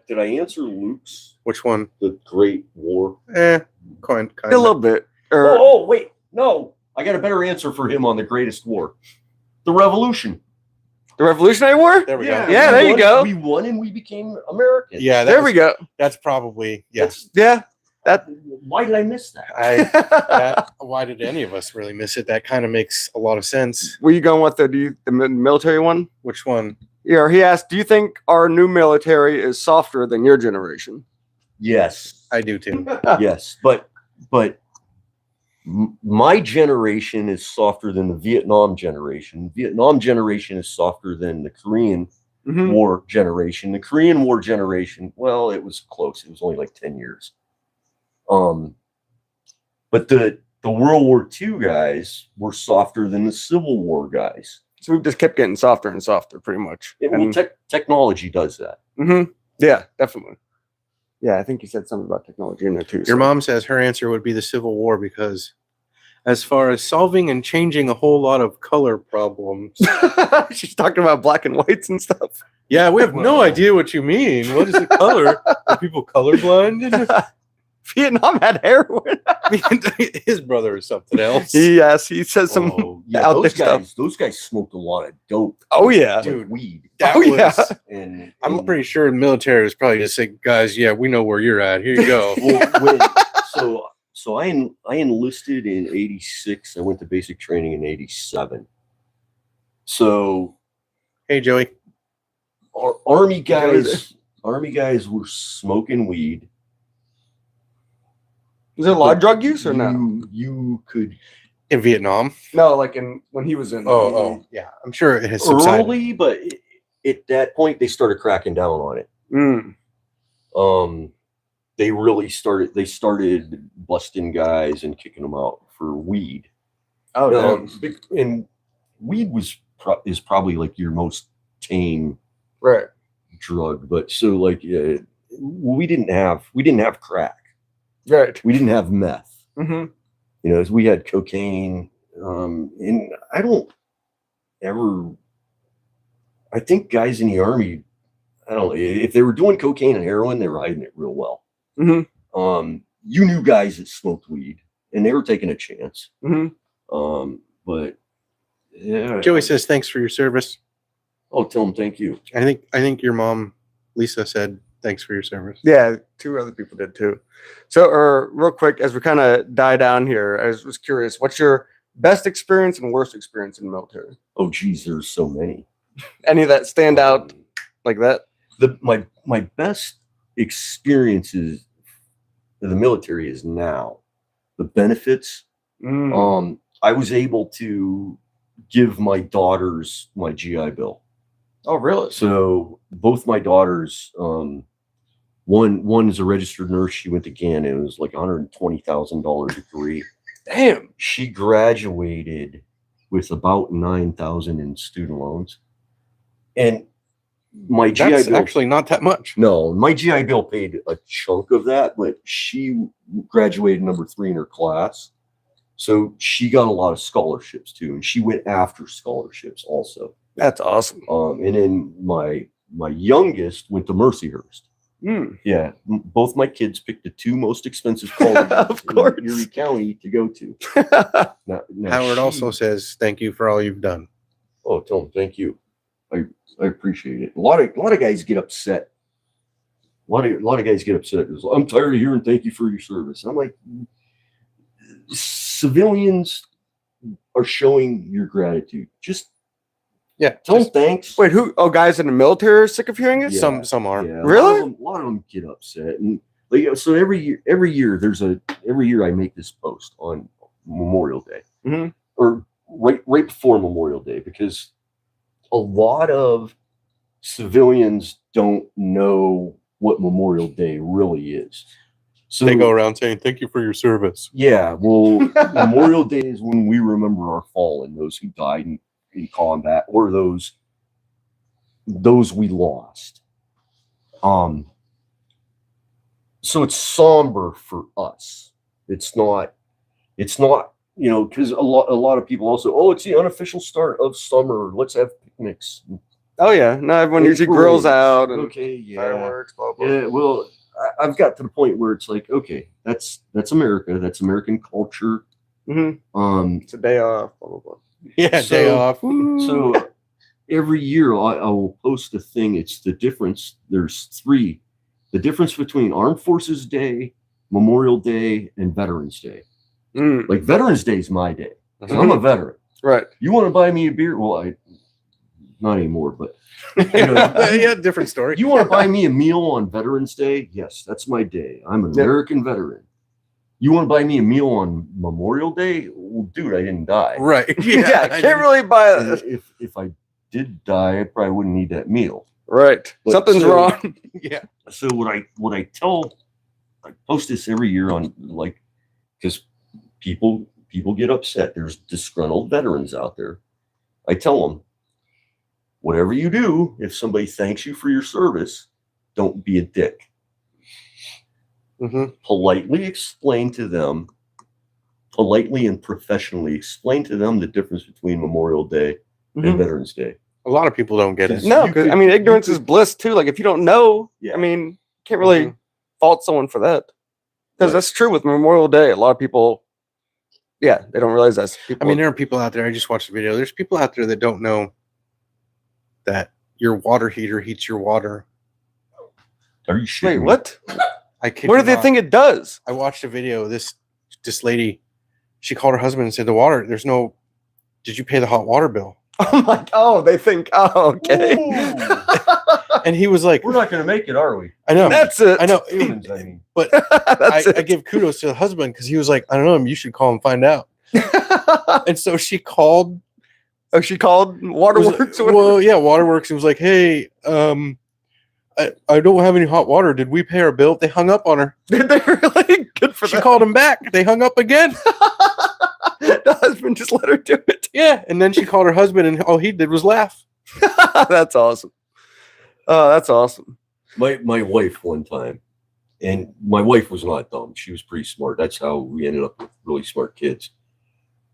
Speaker 3: did I answer Luke's
Speaker 2: Which one?
Speaker 3: the Great War?
Speaker 2: Kind
Speaker 1: a little bit? Or
Speaker 3: Oh wait, no, I got a better answer for him on the Greatest War, the Revolution.
Speaker 1: the Revolutionary War?
Speaker 2: There we
Speaker 3: Yeah,
Speaker 2: go.
Speaker 1: Yeah,
Speaker 3: we
Speaker 1: there you
Speaker 3: won-
Speaker 1: go.
Speaker 3: We won and we became American.
Speaker 2: Yeah,
Speaker 1: There we go.
Speaker 2: That's probably
Speaker 1: Yeah.
Speaker 3: Why did I miss that?
Speaker 2: Why did any of us really miss it? That kind of makes a lot of sense.
Speaker 1: Were you going with the military one?
Speaker 2: Which one?
Speaker 1: Yeah, he asked, do you think our new military is softer than your generation?
Speaker 3: Yes.
Speaker 2: I do too.
Speaker 3: Yes, but my generation is softer than the Vietnam generation. Vietnam generation is softer than the Korean War generation. The Korean War generation, well, it was close. It was only like 10 years. But the World War II guys were softer than the Civil War guys.
Speaker 1: So we've just kept getting softer and softer, pretty much.
Speaker 3: Technology does that.
Speaker 1: Yeah, definitely. Yeah, I think you said something about technology in there too.
Speaker 2: Your mom says her answer would be the Civil War because, as far as solving and changing a whole lot of color problems,
Speaker 1: she's talking about black and whites and stuff.
Speaker 2: Yeah, we have no idea what you mean. What is the color? Are people colorblind?
Speaker 1: Vietnam had heroin.
Speaker 2: His brother is something else.
Speaker 1: Yes, he says some out there stuff.
Speaker 3: Those guys smoked a lot of dope.
Speaker 1: Oh yeah,
Speaker 3: dude, weed.
Speaker 2: And I'm pretty sure the military was probably just saying, guys, yeah, we know where you're at. Here you go.
Speaker 3: So I enlisted in '86. I went to basic training in '87. So,
Speaker 2: hey Joey,
Speaker 3: our Army guys were smoking weed.
Speaker 1: Was there a lot of drug use or no?
Speaker 3: You could
Speaker 2: in Vietnam.
Speaker 1: No, like when he was in.
Speaker 2: Oh, yeah. I'm sure it has subsided.
Speaker 3: Early, but at that point they started cracking down on it. They really started. They started busting guys and kicking them out for weed.
Speaker 1: Oh,
Speaker 3: and weed is probably like your most tame drug. But so like we didn't have crack.
Speaker 1: Right.
Speaker 3: We didn't have meth. You know, we had cocaine. And I think guys in the Army, I don't know, if they were doing cocaine and heroin, they were hiding it real well. You knew guys that smoked weed and they were taking a chance. But yeah.
Speaker 2: Joey says, thanks for your service.
Speaker 3: Oh, tell him thank you.
Speaker 2: I think your mom, Lisa, said, thanks for your service.
Speaker 1: Yeah, 2 other people did too. So, real quick, as we kind of die down here, I was curious, what's your best experience and worst experience in the military?
Speaker 3: Oh, geez, there's so many.
Speaker 1: Any that stand out like that?
Speaker 3: My best experiences in the military is now the benefits. I was able to give my daughters my GI Bill.
Speaker 1: Oh, really?
Speaker 3: So both my daughters, one is a registered nurse. She went to Ghana. It was like $120,000 degree.
Speaker 1: Damn.
Speaker 3: She graduated with about $9,000 in student loans, and my GI Bill
Speaker 2: actually not that much.
Speaker 3: No, my GI Bill paid a chunk of that, but she graduated number 3 in her class, so she got a lot of scholarships too, and she went after scholarships also.
Speaker 1: That's awesome.
Speaker 3: And then my youngest went to Mercyhurst. Yeah, both my kids picked the 2 most expensive colleges in Erie County to go to. Now
Speaker 2: Howard also says thank you for all you've done.
Speaker 3: Oh, tell him thank you. I appreciate it. A lot of guys get upset. A lot of guys get upset. I'm tired of hearing thank you for your service. I'm like, civilians are showing your gratitude. Just tell them thanks.
Speaker 1: Wait, who? Oh, guys in the military are sick of hearing it?
Speaker 2: Yeah, some are.
Speaker 3: Yeah,
Speaker 1: really?
Speaker 3: A lot of them get upset, and like, so every year I make this post on Memorial Day, or right before Memorial Day, because a lot of civilians don't know what Memorial Day really is. So
Speaker 2: they go around saying thank you for your service.
Speaker 3: Yeah, well, Memorial Day is when we remember our fallen, those who died in combat, or those we lost. So it's somber for us. It's not, you know, because a lot of people also, it's the unofficial start of summer. Let's have picnics.
Speaker 1: Oh yeah, no, everyone usually grills out and
Speaker 3: fireworks, blah blah. Yeah, well, I've got to the point where it's like, okay, that's America, that's American culture.
Speaker 1: It's a day off, blah blah blah.
Speaker 2: Yeah, day off.
Speaker 3: So every year I will post a thing. It's the difference. There's 3. The difference between Armed Forces Day, Memorial Day, and Veterans Day. Like Veterans Day is my day. I'm a veteran.
Speaker 1: Right.
Speaker 3: You want to buy me a beer? Well, not anymore, but
Speaker 2: Yeah, different story.
Speaker 3: you want to buy me a meal on Veterans Day? Yes, that's my day. I'm an American veteran. You want to buy me a meal on Memorial Day? Well, dude, I didn't die.
Speaker 2: Right.
Speaker 1: Yeah, I can't really buy
Speaker 3: And
Speaker 1: it.
Speaker 3: if I did die, I probably wouldn't need that meal.
Speaker 1: Right.
Speaker 3: But
Speaker 1: Something's
Speaker 3: so-
Speaker 1: wrong.
Speaker 2: Yeah.
Speaker 3: So what I post this every year on, like, because people get upset. There's disgruntled veterans out there. I tell them, whatever you do, if somebody thanks you for your service, don't be a dick.
Speaker 2: Mm-hmm.
Speaker 3: Politely and professionally explain to them the difference between Memorial Day and
Speaker 1: Mhm.
Speaker 3: Veterans Day.
Speaker 2: A lot of people don't get it.
Speaker 1: No,
Speaker 3: You
Speaker 1: because
Speaker 3: could-
Speaker 1: I mean, ignorance
Speaker 3: you
Speaker 1: is bliss too. Like if you don't know,
Speaker 3: Yeah.
Speaker 1: I mean, can't really
Speaker 2: Mhm.
Speaker 1: fault someone for that. Because
Speaker 3: Right.
Speaker 1: that's true with Memorial Day. A lot of people, they don't realize that.
Speaker 2: I mean, there are people out there. I just watched the video. There's people out there that don't know that your water heater heats your water.
Speaker 3: Are you
Speaker 1: wait,
Speaker 3: shitting me?
Speaker 1: what?
Speaker 2: I kid
Speaker 1: What
Speaker 2: you
Speaker 1: do they
Speaker 2: not.
Speaker 1: think it does?
Speaker 2: I watched a video. This lady, she called her husband and said, "The water. There's no. Did you pay the hot water bill?"
Speaker 1: Oh my! Oh, they think. Oh, okay.
Speaker 2: And he was like,
Speaker 3: We're not going to make it, are we?
Speaker 2: "I know,
Speaker 1: That's it.
Speaker 2: I know."
Speaker 3: Humans, I mean.
Speaker 2: But
Speaker 1: That's
Speaker 2: I
Speaker 1: it.
Speaker 2: give kudos to the husband because he was like, "I don't know. You should call and find out." And so she called.
Speaker 1: Oh, she called Waterworks. or
Speaker 2: Well, yeah, Waterworks. And was like, "Hey, I don't have any hot water. Did we pay our bill?" They hung up on her.
Speaker 1: Did they really? Good for
Speaker 2: She
Speaker 1: them.
Speaker 2: called them back. They hung up again.
Speaker 1: The husband just let her do it.
Speaker 2: Yeah, and then she called her husband, and all he did was laugh.
Speaker 1: That's awesome. Oh, that's awesome.
Speaker 3: My wife one time, and my wife was not dumb. She was pretty smart. That's how we ended up with really smart kids.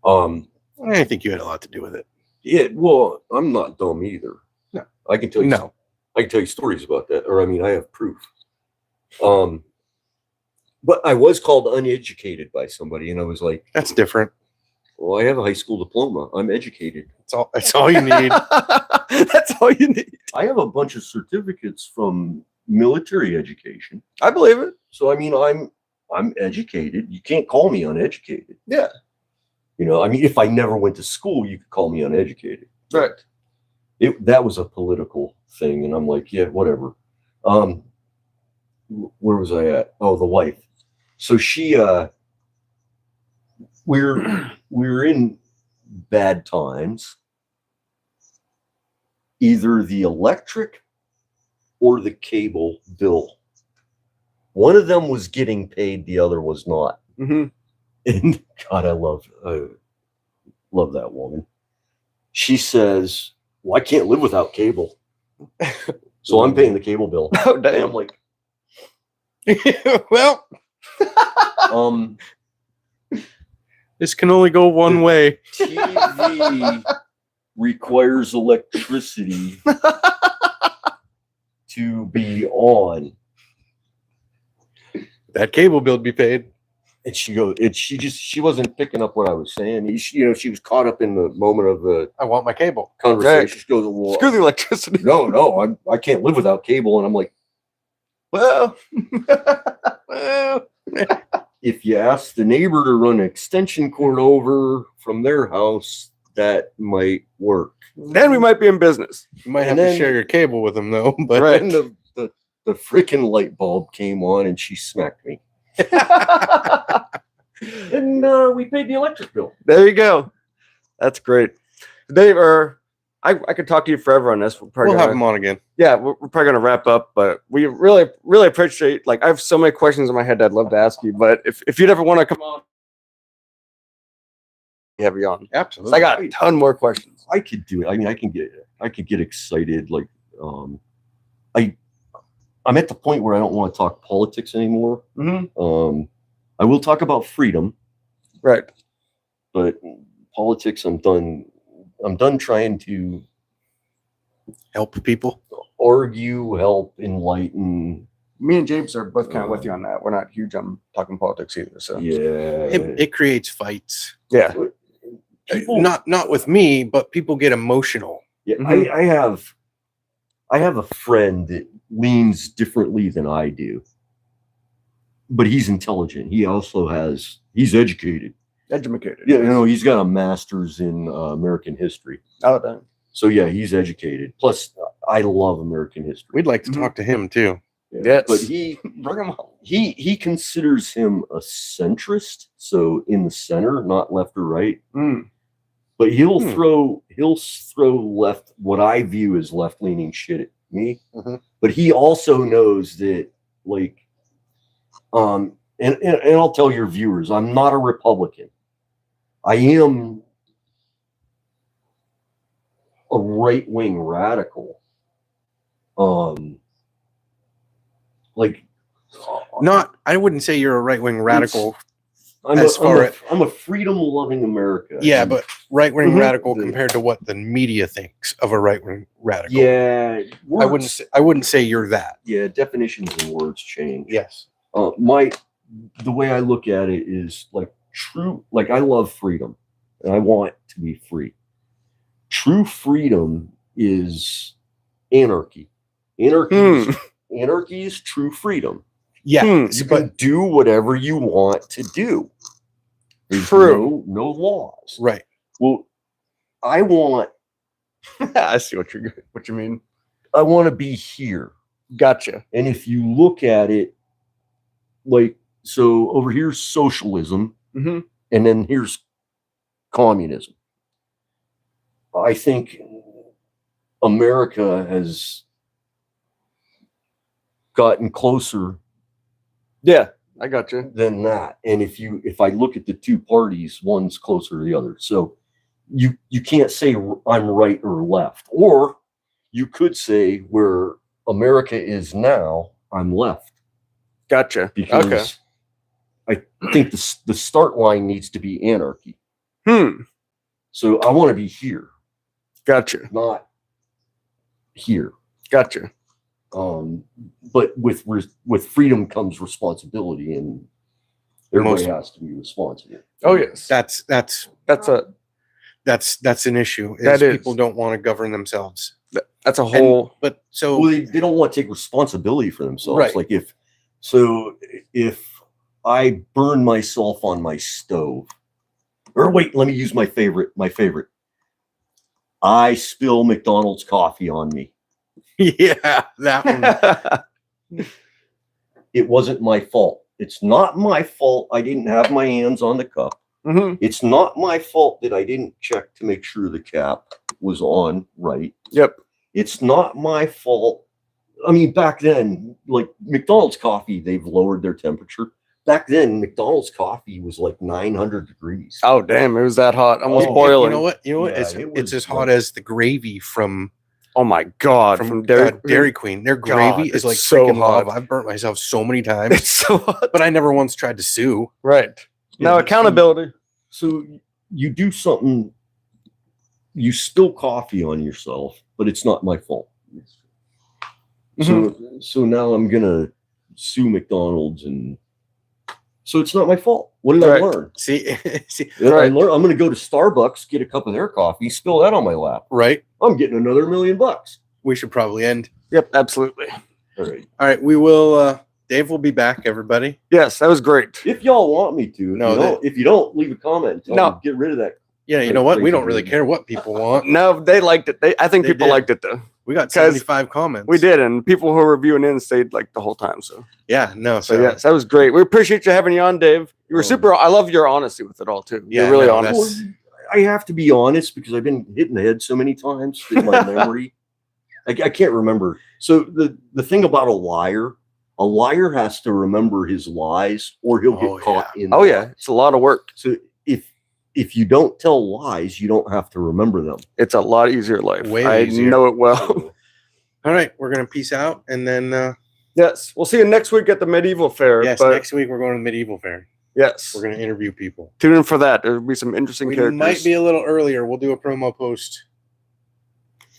Speaker 2: I think you had a lot to do with it.
Speaker 3: Yeah, well, I'm not dumb either.
Speaker 2: No.
Speaker 3: I can tell you.
Speaker 2: No.
Speaker 3: I can tell you stories about that, or I mean, I have proof. But I was called uneducated by somebody, and I was like,
Speaker 2: That's different.
Speaker 3: "Well, I have a high school diploma. I'm educated.
Speaker 2: That's all you need.
Speaker 1: That's all you need.
Speaker 3: I have a bunch of certificates from military education.
Speaker 1: I believe it.
Speaker 3: So I mean, I'm educated. You can't call me uneducated.
Speaker 1: Yeah.
Speaker 3: You know, I mean, if I never went to school, you could call me uneducated.
Speaker 1: Right.
Speaker 3: That was a political thing, and I'm like, yeah, whatever. Where was I at? Oh, the wife. So she, we're in bad times. Either the electric or the cable bill. One of them was getting paid, the other was not.
Speaker 1: Mm-hmm.
Speaker 3: And God, I love that woman. She says, "Well, I can't live without cable, so I'm paying the cable bill."
Speaker 1: Oh,
Speaker 3: And I'm
Speaker 1: damn.
Speaker 3: like,
Speaker 2: Well, this can only go one way.
Speaker 3: TV requires electricity to be on.
Speaker 2: That cable bill be paid.
Speaker 3: And she goes, she wasn't picking up what I was saying. She was caught up in the moment of the
Speaker 2: I want my cable.
Speaker 3: conversation.
Speaker 1: Right.
Speaker 3: She goes, "Well,
Speaker 1: Screw the electricity.
Speaker 3: no, I can't live without cable." And I'm like,
Speaker 1: Well,
Speaker 2: Well,
Speaker 3: if you ask the neighbor to run an extension cord over from their house, that might work.
Speaker 1: then we might be in business.
Speaker 2: you might have
Speaker 3: And
Speaker 2: to
Speaker 3: then-
Speaker 2: share your cable with them, though. But
Speaker 1: Right.
Speaker 3: And the freaking light bulb came on, and she smacked me. And we paid the electric bill.
Speaker 1: There you go. That's great. Dave, I could talk to you forever on this. We're probably
Speaker 2: we'll have
Speaker 1: gonna-
Speaker 2: them on again.
Speaker 1: yeah, we're probably going to wrap up, but we really, really appreciate, like, I have so many questions in my head that I'd love to ask you, but if you'd ever want to come on, have you on.
Speaker 2: Absolutely.
Speaker 1: So I got a ton more questions.
Speaker 3: I could do it. I mean, I could get excited. Like, I'm at the point where I don't want to talk politics anymore.
Speaker 1: Mm-hmm.
Speaker 3: I will talk about freedom,
Speaker 1: Right.
Speaker 3: but politics, I'm done. I'm done trying to
Speaker 2: help people.
Speaker 3: argue, help, enlighten.
Speaker 1: Me and James are both kind of with you on that. We're not huge on talking politics either. So
Speaker 3: Yeah,
Speaker 2: It creates fights.
Speaker 1: yeah.
Speaker 3: people,
Speaker 2: Not with me, but people get emotional.
Speaker 3: yeah.
Speaker 1: Mhm.
Speaker 3: I have a friend that leans differently than I do, but he's intelligent. He's educated.
Speaker 1: Educated.
Speaker 3: Yeah, he's got a master's in American history.
Speaker 1: Oh, damn.
Speaker 3: So yeah, he's educated. Plus, I love American history.
Speaker 2: We'd like to talk to him too.
Speaker 3: Yeah.
Speaker 1: Yes.
Speaker 3: But he considers him a centrist, so in the center, not left or right. But he'll throw left, what I view as left leaning shit at me. But he also knows that, like, and I'll tell your viewers, I'm not a Republican. I am a right wing radical.
Speaker 2: I wouldn't say you're a right wing radical.
Speaker 3: I'm a freedom loving America.
Speaker 2: Yeah, but right wing radical compared to what the media thinks of a right wing radical.
Speaker 3: Yeah,
Speaker 2: I wouldn't say you're that.
Speaker 3: Yeah, definitions and words change.
Speaker 2: Yes.
Speaker 3: The way I look at it is like true. Like, I love freedom, and I want to be free. True freedom is anarchy. Anarchy is true freedom.
Speaker 2: Yeah,
Speaker 3: you can do whatever you want to do. There's no laws.
Speaker 2: Right.
Speaker 3: Well, I want.
Speaker 1: I see what you mean.
Speaker 3: I want to be here.
Speaker 1: Gotcha.
Speaker 3: And if you look at it, like, so over here's socialism, and then here's communism. I think America has gotten closer.
Speaker 1: Yeah, I got you.
Speaker 3: Than that. And if I look at the two parties, one's closer to the other. So you can't say I'm right or left. Or you could say where America is now, I'm left.
Speaker 1: Gotcha.
Speaker 3: Because I think the start line needs to be anarchy. So I want to be here.
Speaker 1: Gotcha.
Speaker 3: Not here.
Speaker 1: Gotcha.
Speaker 3: But with freedom comes responsibility, and everybody has to be responsible.
Speaker 1: Oh yes,
Speaker 2: that's an issue. People don't want to govern themselves.
Speaker 1: That's a whole.
Speaker 3: They don't want to take responsibility for themselves.
Speaker 1: Right.
Speaker 3: Like if I burn myself on my stove, or wait, let me use my favorite. I spill McDonald's coffee on me.
Speaker 2: Yeah, that one.
Speaker 3: It wasn't my fault. It's not my fault I didn't have my hands on the cup. It's not my fault that I didn't check to make sure the cap was on right.
Speaker 1: Yep.
Speaker 3: It's not my fault. I mean, back then, like McDonald's coffee, they've lowered their temperature. Back then, McDonald's coffee was like 900 degrees.
Speaker 1: Oh, damn. It was that hot. Almost boiling.
Speaker 2: You know what? Yeah, it's as hot as the gravy from...
Speaker 1: Oh my God!
Speaker 2: From Dairy Queen, their gravy is like
Speaker 1: so
Speaker 2: freaking
Speaker 1: hot.
Speaker 2: lava. I've burnt myself so many times.
Speaker 1: It's so hot,
Speaker 2: but I never once tried to sue.
Speaker 1: Right. Now accountability.
Speaker 3: So you do something, you spill coffee on yourself, but it's not my fault. So now I'm gonna sue McDonald's, and so it's not my fault. What did I learn?
Speaker 2: See,
Speaker 3: I learned I'm gonna go to Starbucks, get a cup of their coffee, spill that on my lap.
Speaker 2: Right.
Speaker 3: I'm getting another $1 million.
Speaker 2: We should probably end.
Speaker 1: Yep, absolutely.
Speaker 3: All
Speaker 2: right. We will. Dave will be back. Everybody.
Speaker 1: Yes, that was great.
Speaker 3: If y'all want me to, if you don't, leave a comment. Get rid of that.
Speaker 2: Yeah, you know what? We don't really care what people want.
Speaker 1: No, they liked it. I think people liked it though.
Speaker 2: We got 75 comments.
Speaker 1: We did, and people who were reviewing in stayed like the whole time. So
Speaker 2: yeah, no.
Speaker 1: So yes, that was great. We appreciate you having you on, Dave. You were super. I love your honesty with it all too.
Speaker 2: Yeah,
Speaker 1: you're really honest.
Speaker 3: I have to be honest because I've been hit in the head so many times in my memory. I can't remember. So the thing about a liar has to remember his lies, or he'll get caught in.
Speaker 1: Oh yeah, it's a lot of work.
Speaker 3: So if you don't tell lies, you don't have to remember them.
Speaker 1: It's a lot easier life.
Speaker 2: Way easier.
Speaker 1: I know it well.
Speaker 2: All right, we're gonna peace out, and then
Speaker 1: yes, we'll see you next week at the medieval fair.
Speaker 2: Yes, next week we're going to the medieval fair.
Speaker 1: Yes,
Speaker 2: we're gonna interview people.
Speaker 1: Tune in for that. There'll be some interesting characters.
Speaker 2: Might be a little earlier. We'll do a promo post.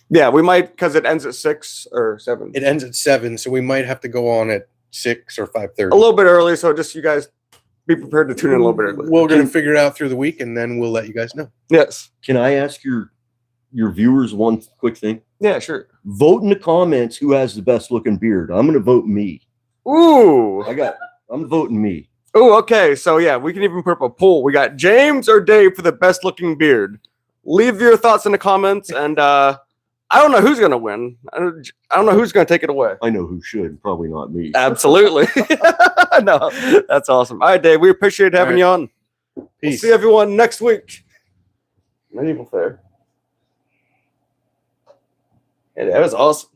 Speaker 1: Yeah, we might, because it ends at 6 or 7.
Speaker 2: It ends at 7, so we might have to go on at 6 or 5:30.
Speaker 1: A little bit early, so just you guys be prepared to tune in a little bit early.
Speaker 2: We're going to figure it out through the week, and then we'll let you guys know.
Speaker 1: Yes.
Speaker 3: Can I ask your viewers one quick thing?
Speaker 1: Yeah, sure.
Speaker 3: Vote in the comments who has the best looking beard. I'm going to vote me.
Speaker 1: Ooh.
Speaker 3: I'm voting me.
Speaker 1: Oh, okay. So yeah, we can even put up a poll. We got James or Dave for the best looking beard. leave your thoughts in the comments, and I don't know who's gonna win. I don't know who's gonna take it away.
Speaker 3: I know who should, probably not me.
Speaker 1: Absolutely. No, that's awesome. All right, Dave, we appreciate having you on. We'll
Speaker 2: Peace.
Speaker 1: see everyone next week. Medieval Fair. Hey, that was awesome.